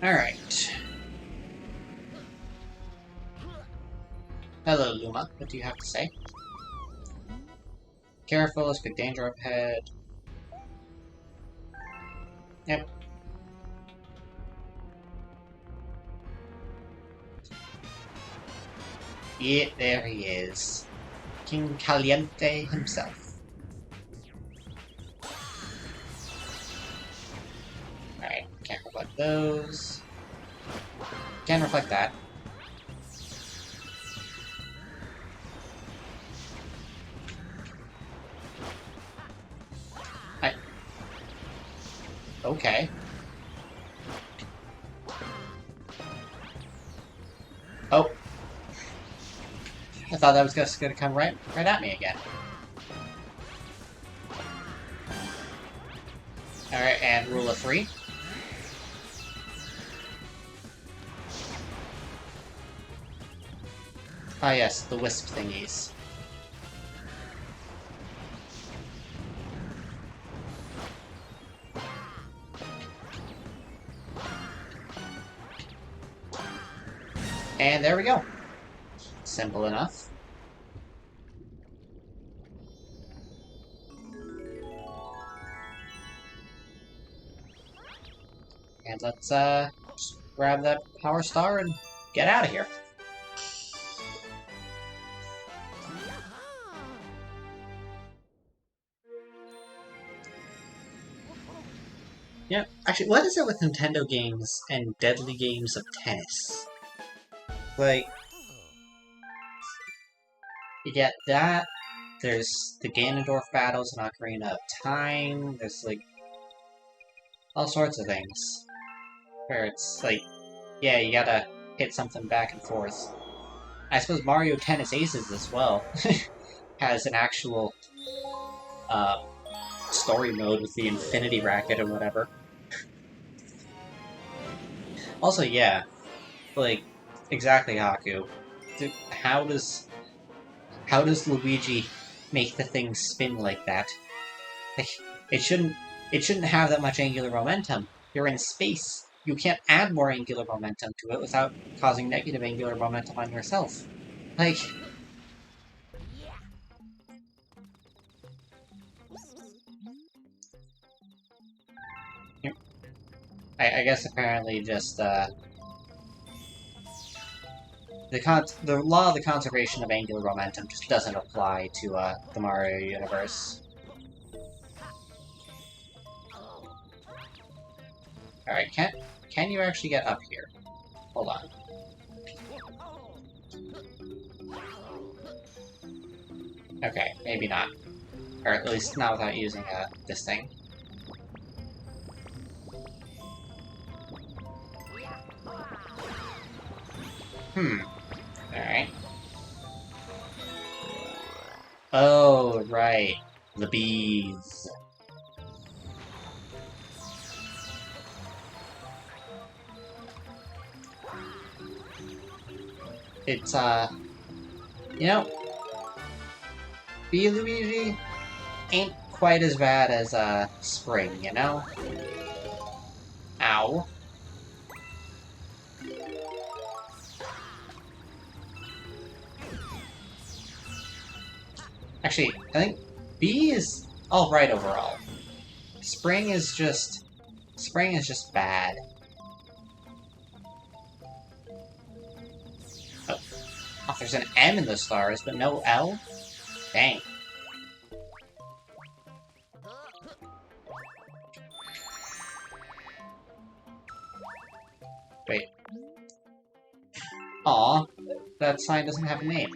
Alright. Hello, Luma. What do you have to say? Careful, there's big danger up ahead. Yep. Yeah, there he is. King Caliente himself. Alright, can't reflect those. Can reflect that. Okay. Oh. I thought that was just gonna come right at me again. Alright, and rule of 3. Ah yes, the wisp thingies. And there we go. Simple enough. And let's just grab that power star and get out of here. Yeah, actually, what is it with Nintendo games and deadly games of tennis? Like, you get that, there's the Ganondorf battles in Ocarina of Time, there's, like, all sorts of things. Where it's like, yeah, you gotta hit something back and forth. I suppose Mario Tennis Aces as well has an actual uh, story mode with the Infinity Racket and whatever. Also, yeah, like, exactly, Haku. How does Luigi make the thing spin like that? Like, it shouldn't have that much angular momentum. You're in space. You can't add more angular momentum to it without causing negative angular momentum on yourself. Like, I guess apparently just the law of the conservation of angular momentum just doesn't apply to the Mario universe. All right, can you actually get up here? Hold on. Okay, maybe not, or at least not without using this thing. Alright. Oh, right. The bees. It's, you know, Bee Luigi ain't quite as bad as, Spring, you know? Ow. Actually, I think Bee is alright overall. Spring is just bad. Oh, there's an M in the stars, but no L? Dang. Wait. Aw, that sign doesn't have a name.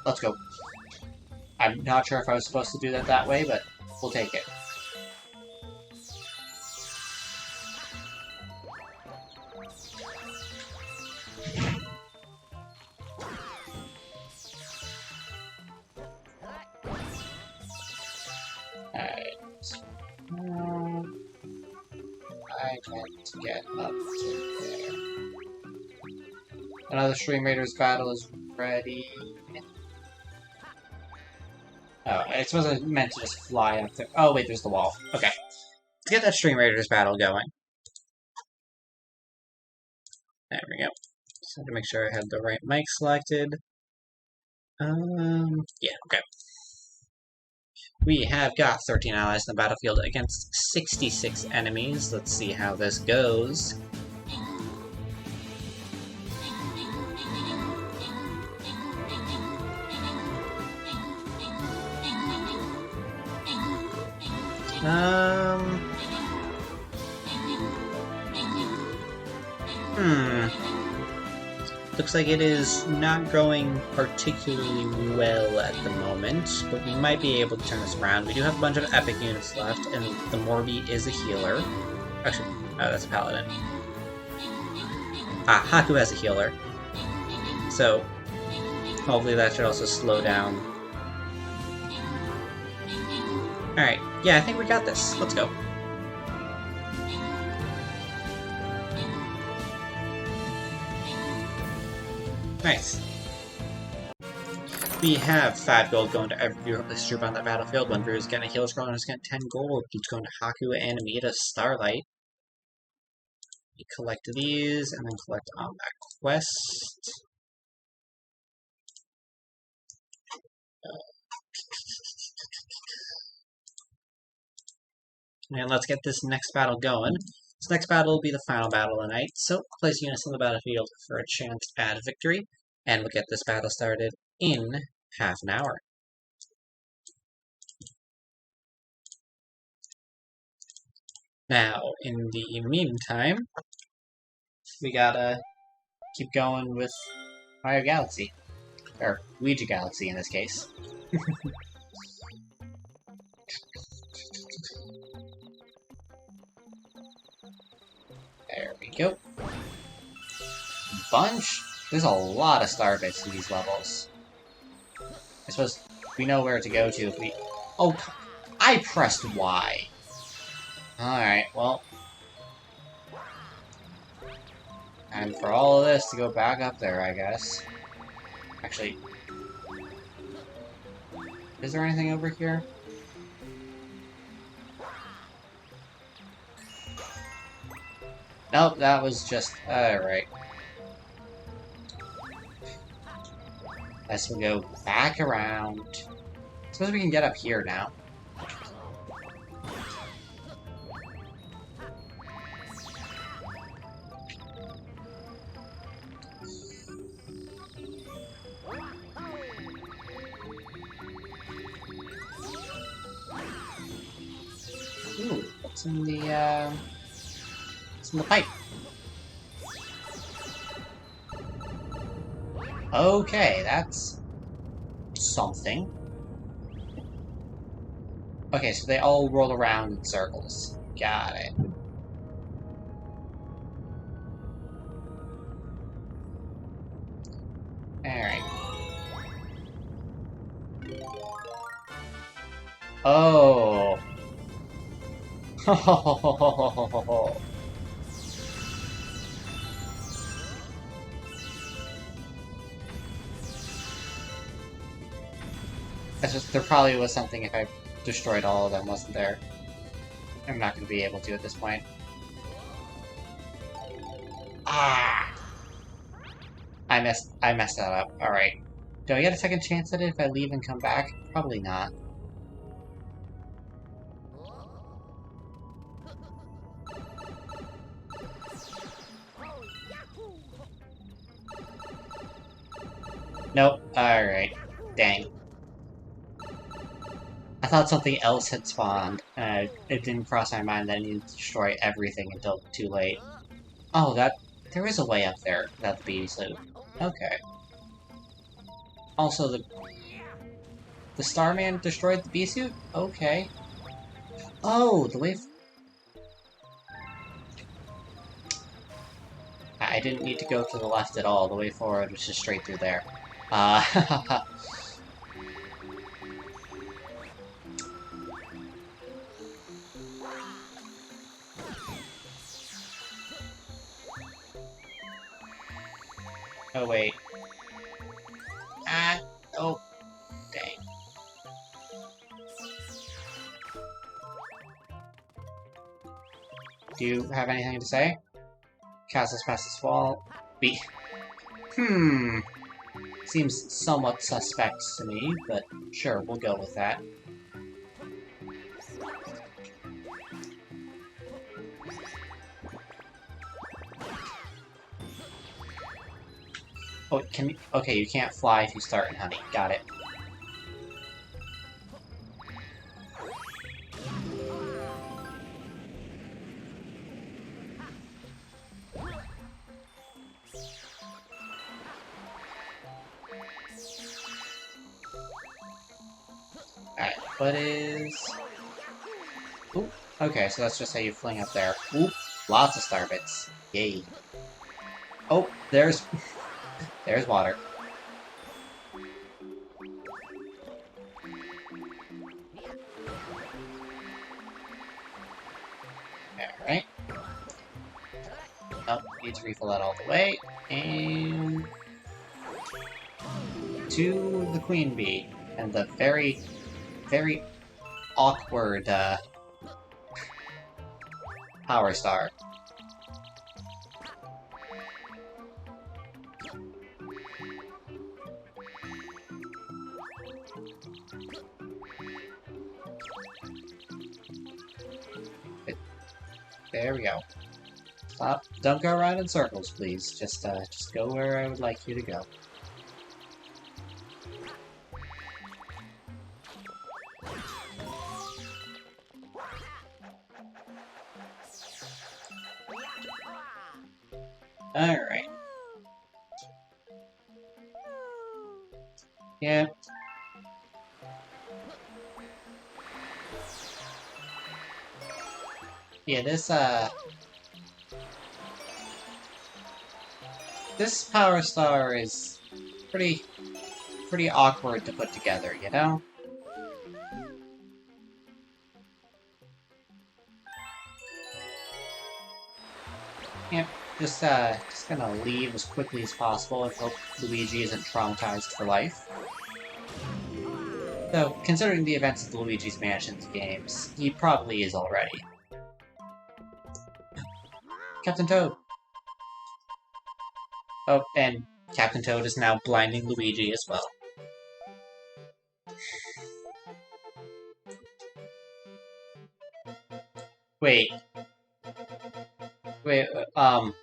Let's go. I'm not sure if I was supposed to do that way, but we'll take it. I can't get up to there. Another Stream Raiders battle is ready. Oh, it's supposed to meant to just fly up there. Oh wait, there's the wall. Okay. Let's get that Stream Raiders battle going. There we go. Just had to make sure I had the right mic selected. Yeah, okay. We have got 13 allies in the battlefield against 66 enemies. Let's see how this goes. Looks like it is not going particularly well at the moment, but we might be able to turn this around. We do have a bunch of epic units left, and the Morby is a healer. Actually, that's a paladin. Ah, Haku has a healer. So, hopefully that should also slow down. Alright, yeah, I think we got this. Let's go. Nice. We have 5 gold going to every troop on the battlefield. One is getting a healer scroll and is getting 10 gold. It's going to Haku and Amida Starlight. We collect these and then collect on that quest. And let's get this next battle going. This next battle will be the final battle of the night, so place units on the battlefield for a chance at victory, and we'll get this battle started in half an hour. Now, in the meantime, we gotta keep going with Mario Galaxy. Or Luigi Galaxy in this case. There we go. Bunch? There's a lot of star bits in these levels. I suppose we know where to go to if we... Oh, I pressed Y. Alright, well. And for all of this to go back up there, I guess. Actually, is there anything over here? Nope, that was just... Alright. Guess we'll go back around. I suppose we can get up here now. Ooh, what's in the, what's in the pipe? Okay, that's something. Okay, so they all roll around in circles. Got it. Alright. Oh. That's just, there probably was something if I destroyed all of them, wasn't there? I'm not going to be able to at this point. Ah! I messed that up. Alright. Do I get a second chance at it if I leave and come back? Probably not. Nope. Alright. Dang. I thought something else had spawned. It didn't cross my mind that I needed to destroy everything until too late. Oh, there is a way up there without the baby sloop. Okay. Also, the Starman destroyed the bee-suit? Okay. Oh, the way... I didn't need to go to the left at all. The way forward was just straight through there. Oh wait. Ah, oh, dang. Do you have anything to say? Cast us past this wall. Seems somewhat suspect to me, but sure, we'll go with that. Oh, okay, you can't fly if you start in honey. Got it. Alright, what is... Oop. Okay, so that's just how you fling up there. Oop, lots of star bits. Yay. Oh, there's... there's water. Alright. Oh, need to refill that all the way, and... to the Queen Bee and the very, very awkward Power Star. There we go. Stop. Don't go around in circles, please. Just go where I would like you to go. Alright. Yeah. Yeah, this Power Star is pretty awkward to put together, you know? Yep, just gonna leave as quickly as possible and hope Luigi isn't traumatized for life. Though, considering the events of the Luigi's Mansion games, he probably is already. Captain Toad! Oh, and Captain Toad is now blinding Luigi as well. Wait. Wait, hold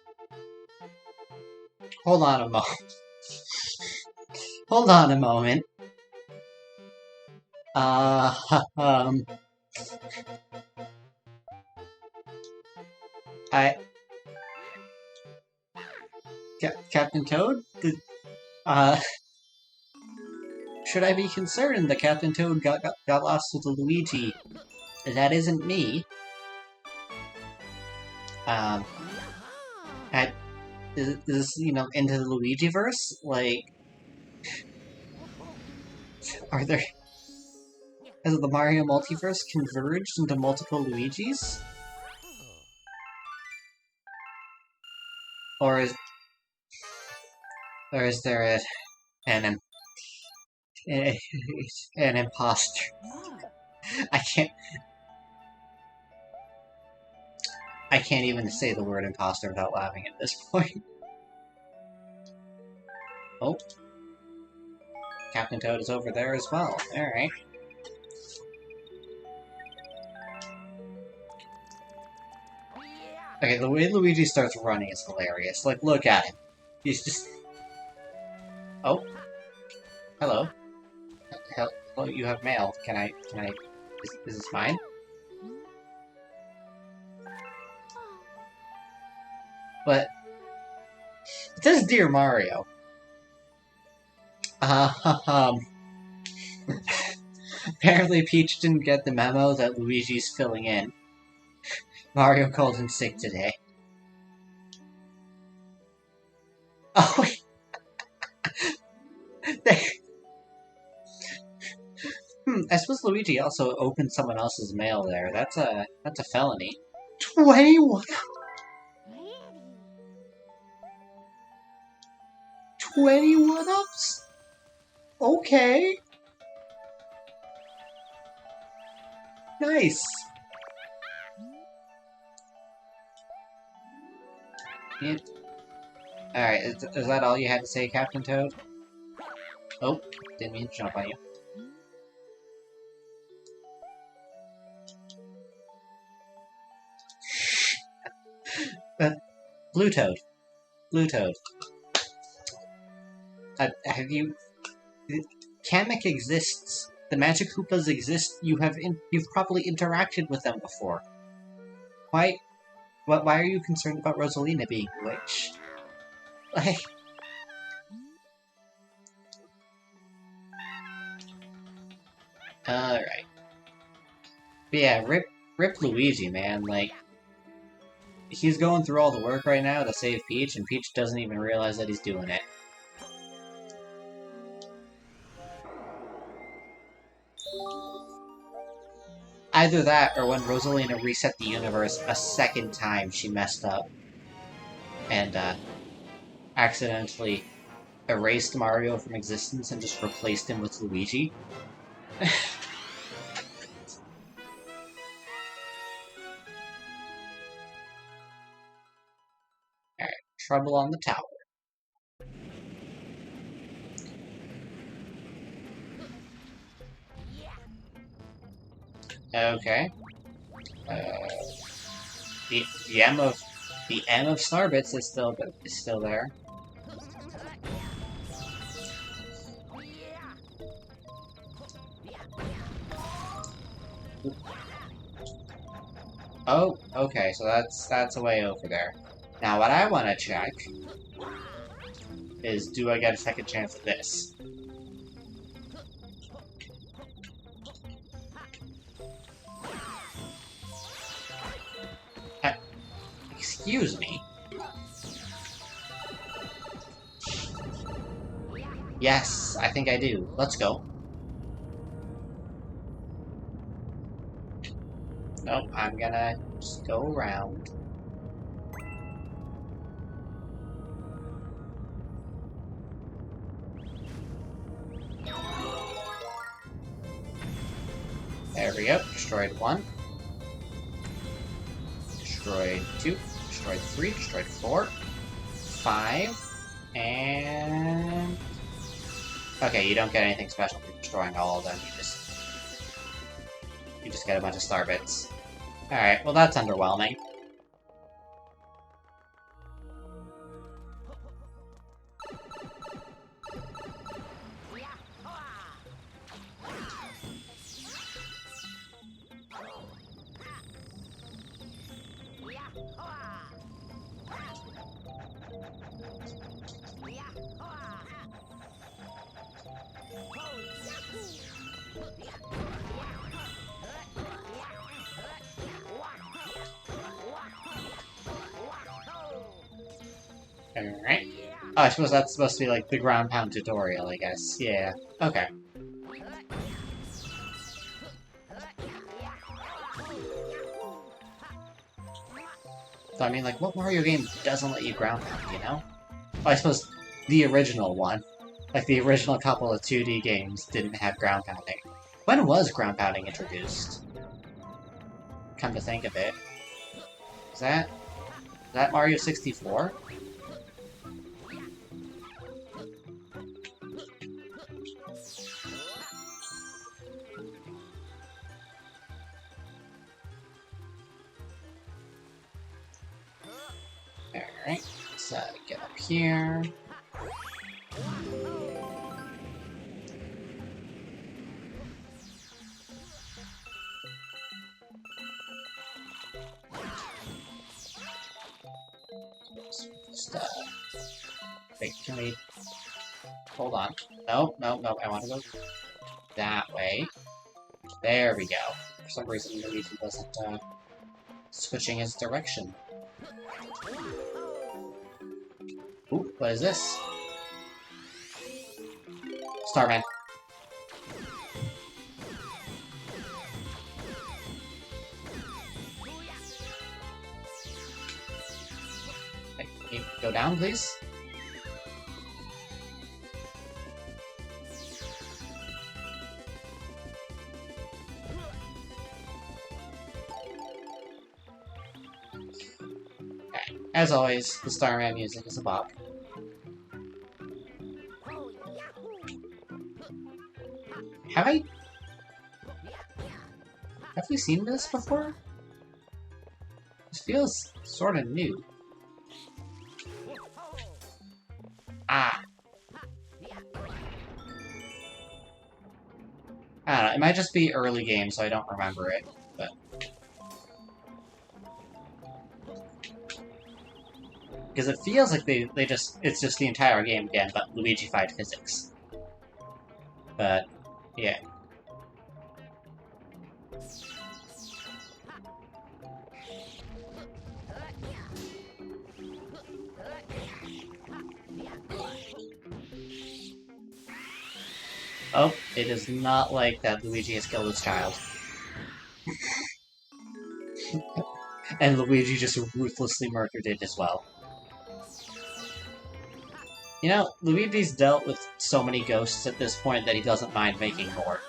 on a moment. Hold on a moment. Captain Toad? Should I be concerned that Captain Toad got lost with the Luigi? That isn't me. Is this, you know, into the Luigiverse? Like, has the Mario multiverse converged into multiple Luigis? Or is there an imposter? I can't even say the word imposter without laughing at this point. Oh. Captain Toad is over there as well. Alright. Okay, the way Luigi starts running is hilarious. Like, look at him. He's just... Oh. Hello. Hello, you have mail. Can I... Is this mine? But... It says Dear Mario. Apparently Peach didn't get the memo that Luigi's filling in. Mario called in sick today. Oh, wait. I suppose Luigi also opened someone else's mail there. That's a felony. 21? 21 ups? Okay. Nice. Yeah. Alright, is that all you had to say, Captain Toad? Oh, didn't mean to jump on you. Blue Toad. Blue Toad. Have you... Kamek exists. The Magic Koopas exist. You've probably interacted with them before. Why are you concerned about Rosalina being a witch? Like... Alright. But yeah, rip Luigi, man. Like, he's going through all the work right now to save Peach, and Peach doesn't even realize that he's doing it. Either that, or when Rosalina reset the universe a second time, she messed up. And, accidentally erased Mario from existence and just replaced him with Luigi. Alright, trouble on the tower. Okay. The M of Starbits is still there. Oh, okay, so that's a way over there. Now what I want to check is, do I get a second chance at this? Excuse me? Yes, I think I do. Let's go. Nope, I'm gonna just go around. There we go. Destroyed 1. Destroyed 2. Destroyed 3. Destroyed 4. 5. And... okay, you don't get anything special for destroying all of them. You just get a bunch of star bits. Alright, well that's underwhelming. Alright. Oh, I suppose that's supposed to be like the ground pound tutorial, I guess. Yeah. Okay. So, I mean, like, what Mario game doesn't let you ground pound, you know? Oh, I suppose the original one. Like, the original couple of 2D games didn't have ground pounding. When was ground pounding introduced? Come to think of it. Is that Mario 64? Alright, let's get up here. Just, wait, can we... hold on. Nope, nope, nope, I want to go that way. There we go. For some reason, Luigi wasn't, switching his direction. Ooh, what is this? Starman. Hey, can you go down, please? Okay. As always, the Starman music is a bop. Have we seen this before? This feels sort of new. Ah. I don't know, it might just be early game, so I don't remember it, but... because it feels like it's just the entire game again, but Luigi-fied physics. But, yeah. Oh, it is not like that Luigi has killed his child. And Luigi just ruthlessly murdered it as well. You know, Luigi's dealt with so many ghosts at this point that he doesn't mind making more.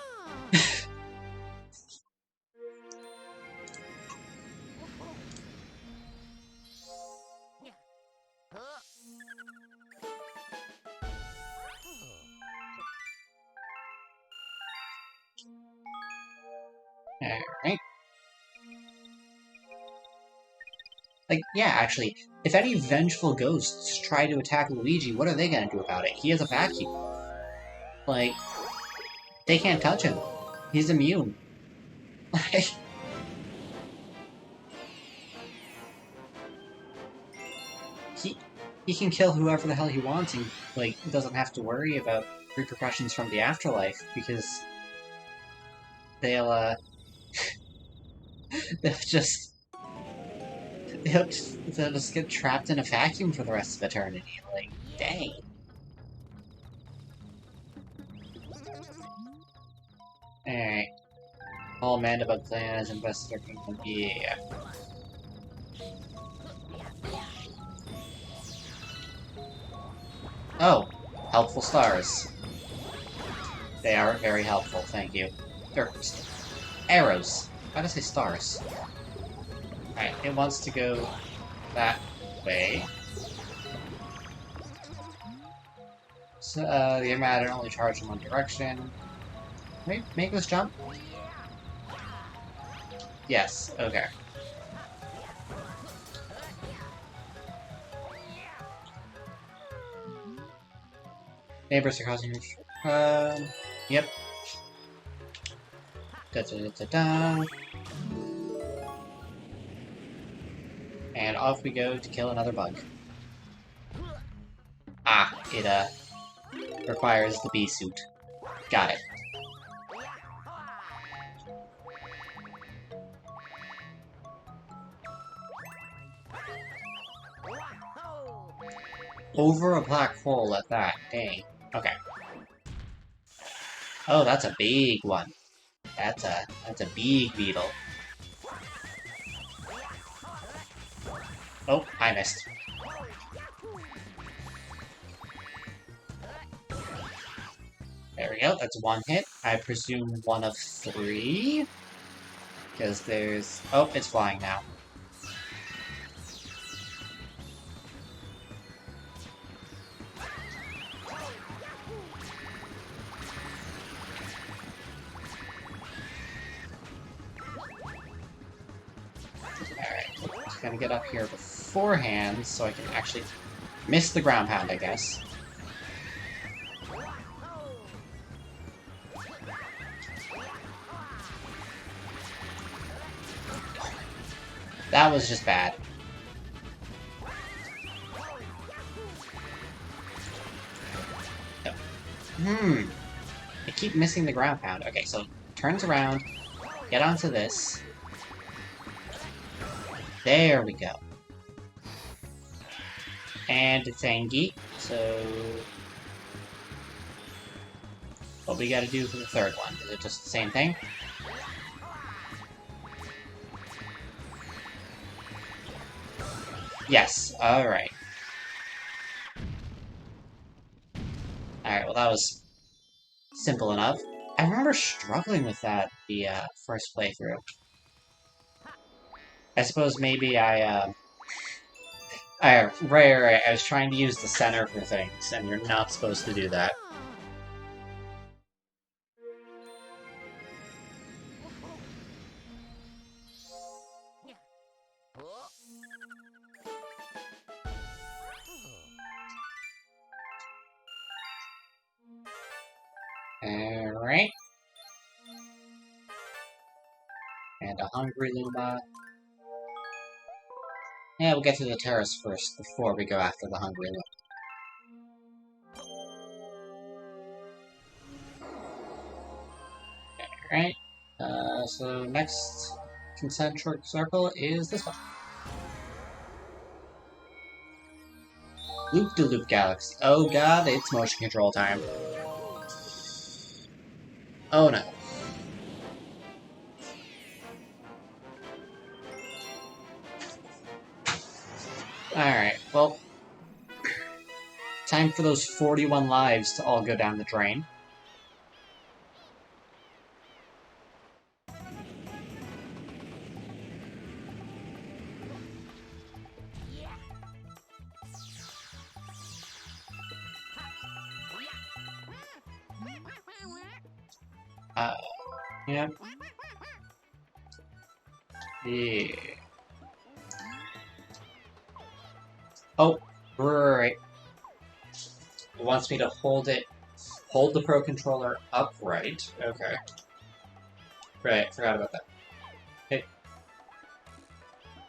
Alright. Like, yeah, actually, if any vengeful ghosts try to attack Luigi, what are they gonna do about it? He has a vacuum. Like, they can't touch him. He's immune. Like, he can kill whoever the hell he wants and, like, doesn't have to worry about repercussions from the afterlife, because they'll, they'll just... They'll just get trapped in a vacuum for the rest of eternity. Like, dang. Alright. All Mandibug Clan has invested their kingdom. Yeah. Oh, helpful stars. They are very helpful, thank you. They're arrows. Why did I say stars? Alright, it wants to go that way. So, the Matter only charged in one direction. Wait, make this jump? Yes, okay. Neighbors are causing yep. Da-da-da-da-da. And off we go to kill another bug. Ah, it, requires the bee suit. Got it. Over a black hole at that. Dang. Okay. Oh, that's a big one. That's a big beetle. Oh, I missed. There we go, that's one hit. I presume one of 3. Because there's... Oh, it's flying now. Alright, just gotta get up here beforehand so I can actually miss the ground pound, I guess. That was just bad. No. I keep missing the ground pound. Okay, so turns around, get onto this. There we go. And it's Angie, so... What we gotta do for the third one? Is it just the same thing? Yes, alright. Alright, well that was simple enough. I remember struggling with that the first playthrough. I suppose maybe I was trying to use the center for things, and you're not supposed to do that. Alright. And a Hungry Luma. Yeah, we'll get to the terrace first before we go after the Hungry Luma. Alright. So next concentric circle is this one. Loop-de-Loop Galaxy. Oh god, it's motion control time. Oh no. Alright, well... Time for those 41 lives to all go down the drain. Yeah. Yeah. Oh, right. It wants me to hold the Pro Controller upright. Okay. Right, forgot about that. Hey.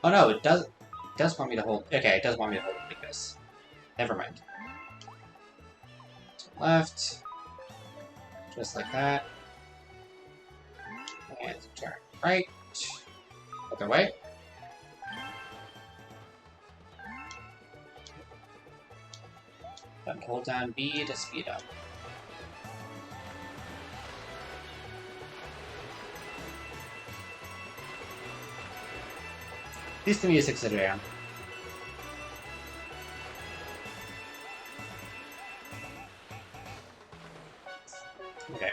Oh no, it does want me to hold, okay, it does want me to hold it like this. Never mind. Left. Just like that. And turn right. Other way. Then hold down B to speed up. These the music's are down. Okay.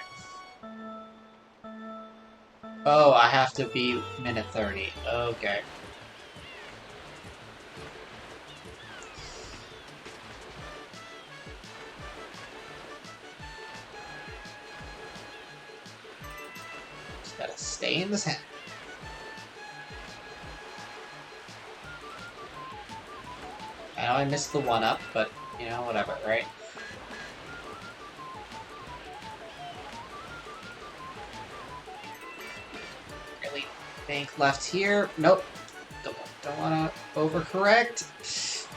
Oh, I have to be minute 30. Okay. Just gotta stay in the center. I know I missed the 1-up, but, you know, whatever, right? Really think left here. Nope. Don't wanna overcorrect.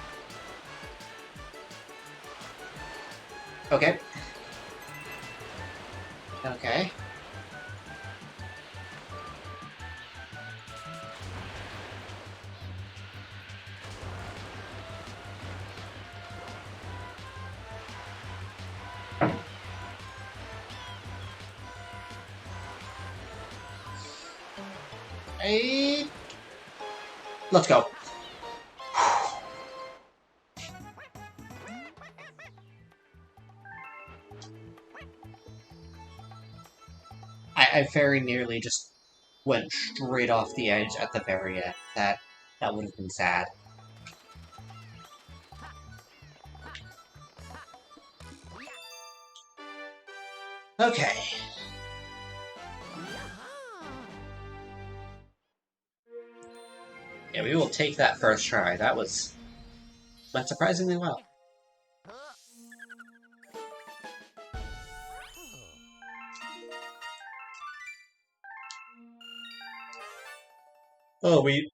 Okay. Okay. Hey. Let's go. I very nearly just went straight off the edge at the very end. That would have been sad. Okay. Yeah, we will take that first try. That went surprisingly well. Oh, we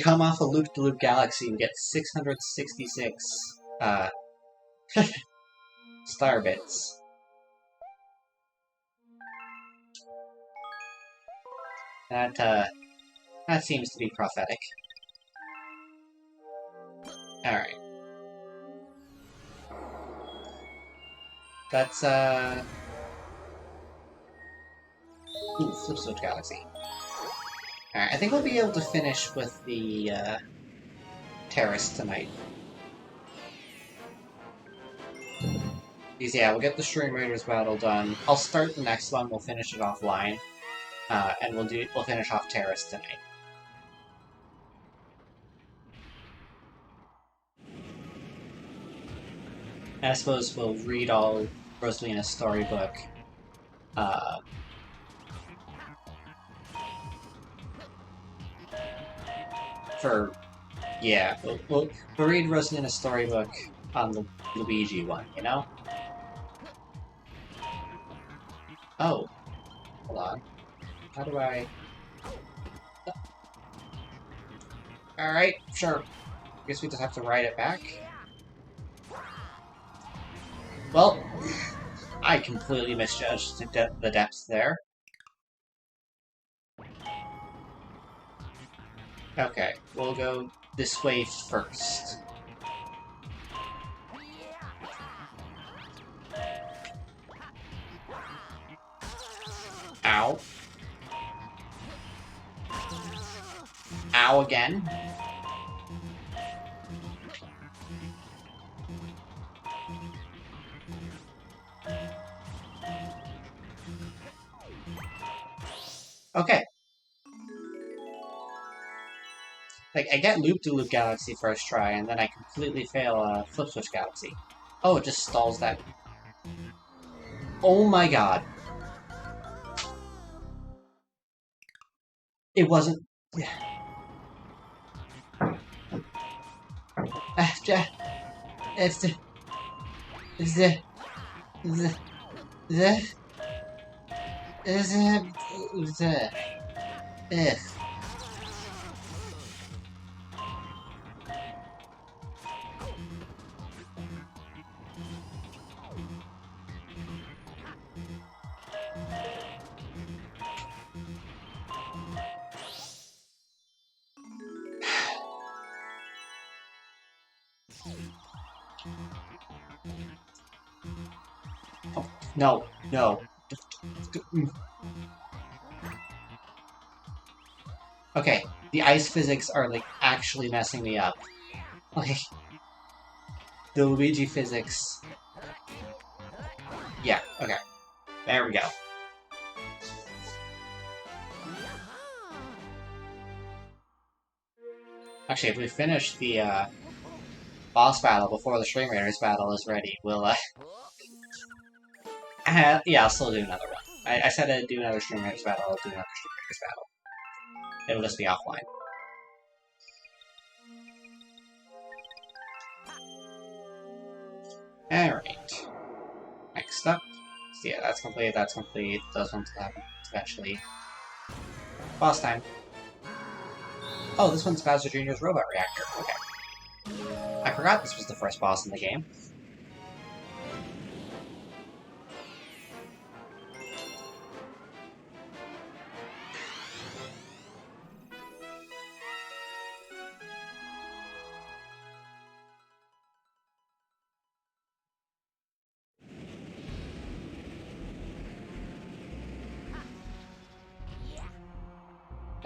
come off a Loop-de-Loop Galaxy and get 666 star bits. That seems to be prophetic. Alright. That's, ooh, Flip Switch Galaxy. Alright, I think we'll be able to finish with the, Terrace tonight. Because, yeah, we'll get the Stream Raiders battle done. I'll start the next one, we'll finish it offline. And we'll finish off Terrace tonight. And I suppose we'll read all Rosalina's storybook. We'll read Rosalina's storybook on the Luigi one, you know? Oh. Hold on. How do I... Alright, sure. Guess we just have to write it back. Well, I completely misjudged the depths there. Okay, we'll go this way first. Ow. Ow again. Okay. Like, I get Loop-de-Loop Galaxy first try, and then I completely fail Flip Switch Galaxy. Oh, it just stalls that. Oh my god. It wasn't... It's the... It's the... Ugh. Oh, no, no. Okay, the ice physics are, like, actually messing me up. Okay. The Luigi physics... Yeah, okay. There we go. Actually, if we finish the, boss battle before the String Raiders battle is ready, we'll, yeah, I'll still do another one. I said I'd do another String Raiders battle, I'll do another String Raiders battle. It'll just be offline. Alright. Next up. So yeah, that's complete, that's complete. Those ones will happen eventually. Boss time. Oh, this one's Bowser Jr.'s Robot Reactor. Okay. I forgot this was the first boss in the game.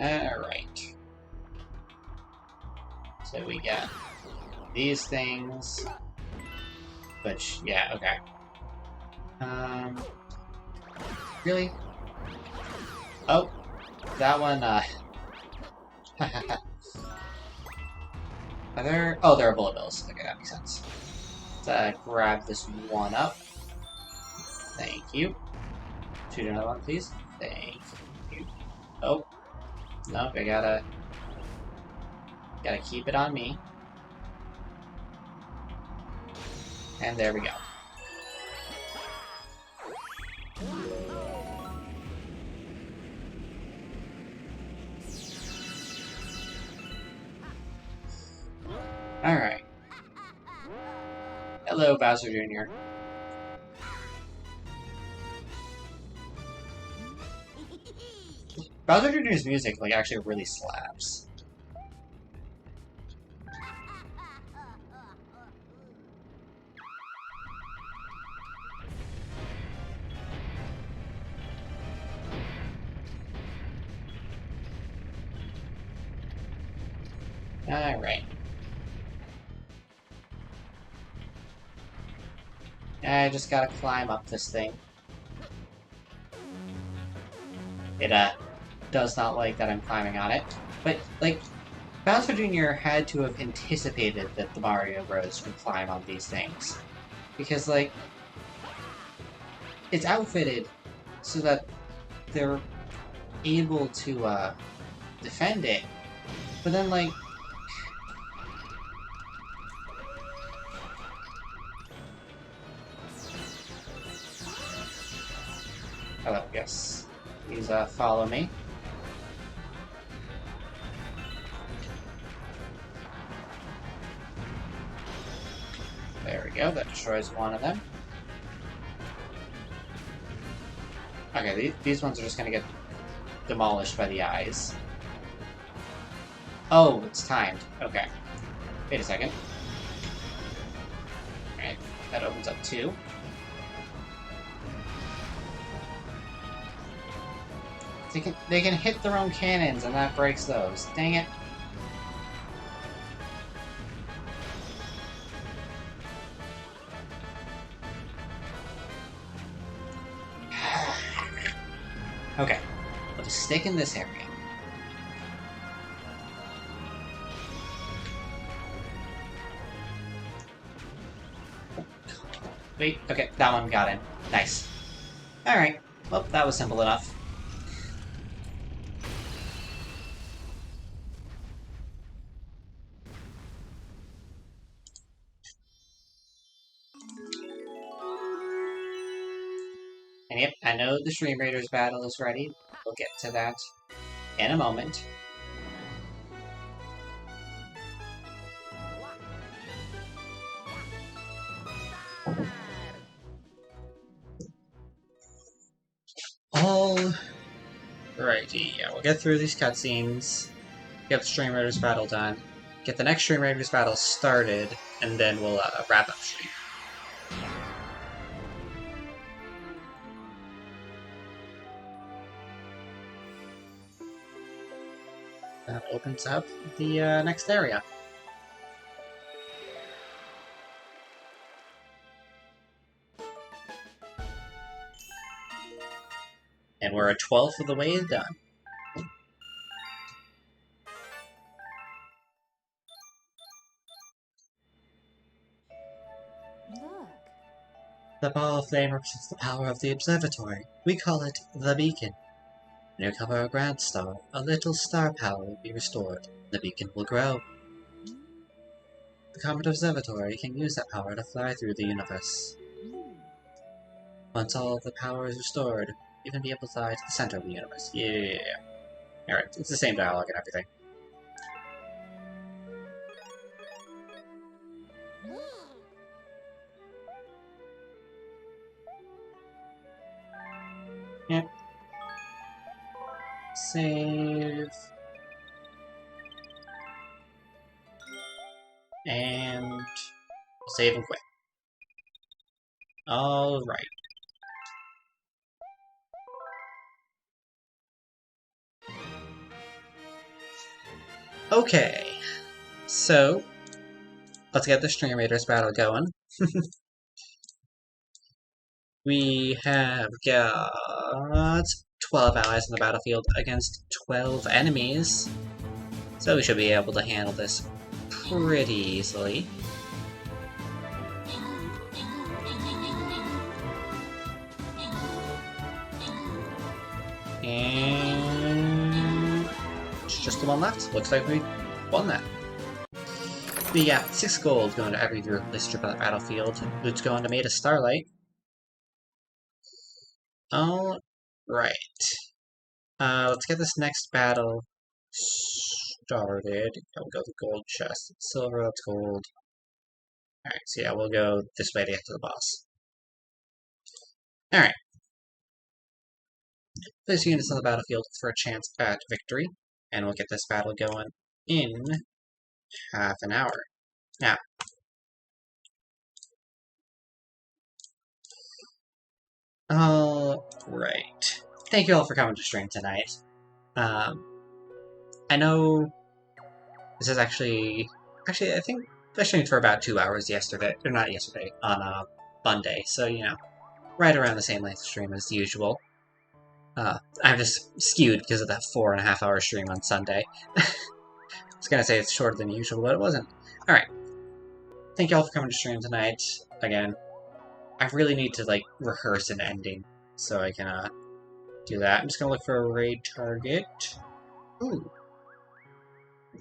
Alright. So we got these things. Which, yeah, okay. Really? Oh, that one, Are there... Oh, there are bullet bills. Okay, that makes sense. Let's, grab this one up. Thank you. Shoot another one, please. Thank you. Oh. Nope, I gotta keep it on me. And there we go. Alright. Hello, Bowser Jr. Bowser Jr.'s music, like, actually really slaps. Alright. I just gotta climb up this thing. It, does not like that I'm climbing on it. But, like, Bowser Jr. had to have anticipated that the Mario Bros. Would climb on these things. Because, like, it's outfitted so that they're able to, defend it. But then, like... Hello, yes. Please, follow me. There we go, that destroys one of them. Okay, these ones are just gonna get demolished by the eyes. Oh, it's timed. Okay. Wait a second. Alright, that opens up two. They can hit their own cannons and that breaks those. Dang it. Okay, we'll just stick in this area. Wait, okay, that one got in. Nice. Alright, well, that was simple enough. And yep, I know the Stream Raiders battle is ready. We'll get to that in a moment. Alrighty, yeah, we'll get through these cutscenes, get the Stream Raiders battle done, get the next Stream Raiders battle started, and then we'll wrap up stream. That opens up the next area. And we're a 12th of the way done. Look. The ball of flame represents the power of the observatory. We call it the beacon. When you cover a grand star, a little star power will be restored. The beacon will grow. The Comet Observatory can use that power to fly through the universe. Once all of the power is restored, you can be able to fly to the center of the universe. Yeah. Alright, it's the same dialogue and everything. Yep. Save. And save and quit. Alright. Okay. So, let's get the Stream Raiders battle going. We have got 12 allies in the battlefield against 12 enemies. So we should be able to handle this pretty easily. And it's just the one left. Looks like we won that. We got 6 gold going to every this trip on the battlefield. Loot's going to Maid of Starlight. Alright. Let's get this next battle started. We'll go to gold chest. It's silver, that's gold. Alright, so yeah, we'll go this way to get to the boss. Alright. Place units on the battlefield for a chance at victory, and we'll get this battle going in half an hour. Now, alright. Thank you all for coming to stream tonight. I know this is actually, I think I streamed for about 2 hours yesterday, or not yesterday, on Monday, so, you know, right around the same length of stream as usual. I'm just skewed because of that 4.5 hour stream on Sunday. I was gonna say it's shorter than usual, but it wasn't. Alright. Thank you all for coming to stream tonight. Again, I really need to, like, rehearse an ending so I can, do that. I'm just gonna look for a raid target. Ooh.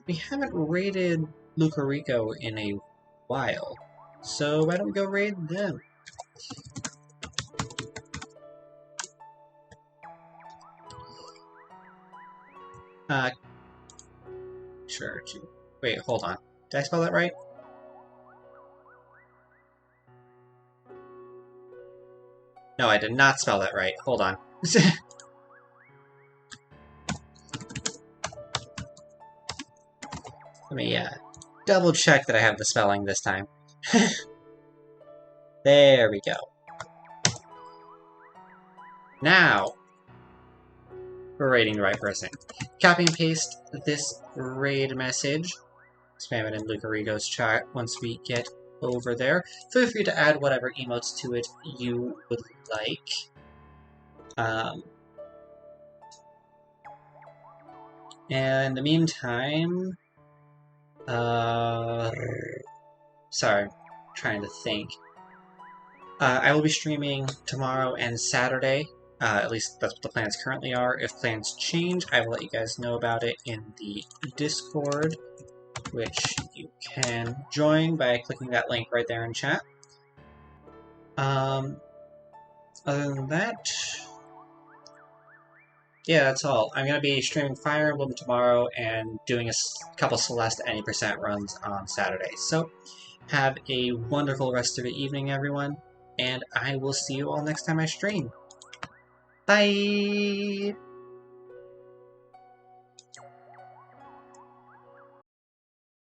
We haven't raided Lucarico in a while, so why don't we go raid them? Sure. Wait, hold on. Did I spell that right? No, I did not spell that right. Hold on. Let me, double check that I have the spelling this time. There we go. Now, we're raiding the right person. Copy and paste this raid message. Spam it in Lucarico's chat once we get over there. Feel free to add whatever emotes to it you would like. And in the meantime, sorry, trying to think. I will be streaming tomorrow and Saturday. At least that's what the plans currently are. If plans change, I will let you guys know about it in the Discord, which you can join by clicking that link right there in chat. Other than that, yeah, that's all. I'm going to be streaming Fire Emblem tomorrow and doing a couple Celeste any percent runs on Saturday. So, have a wonderful rest of the evening, everyone, and I will see you all next time I stream. Bye!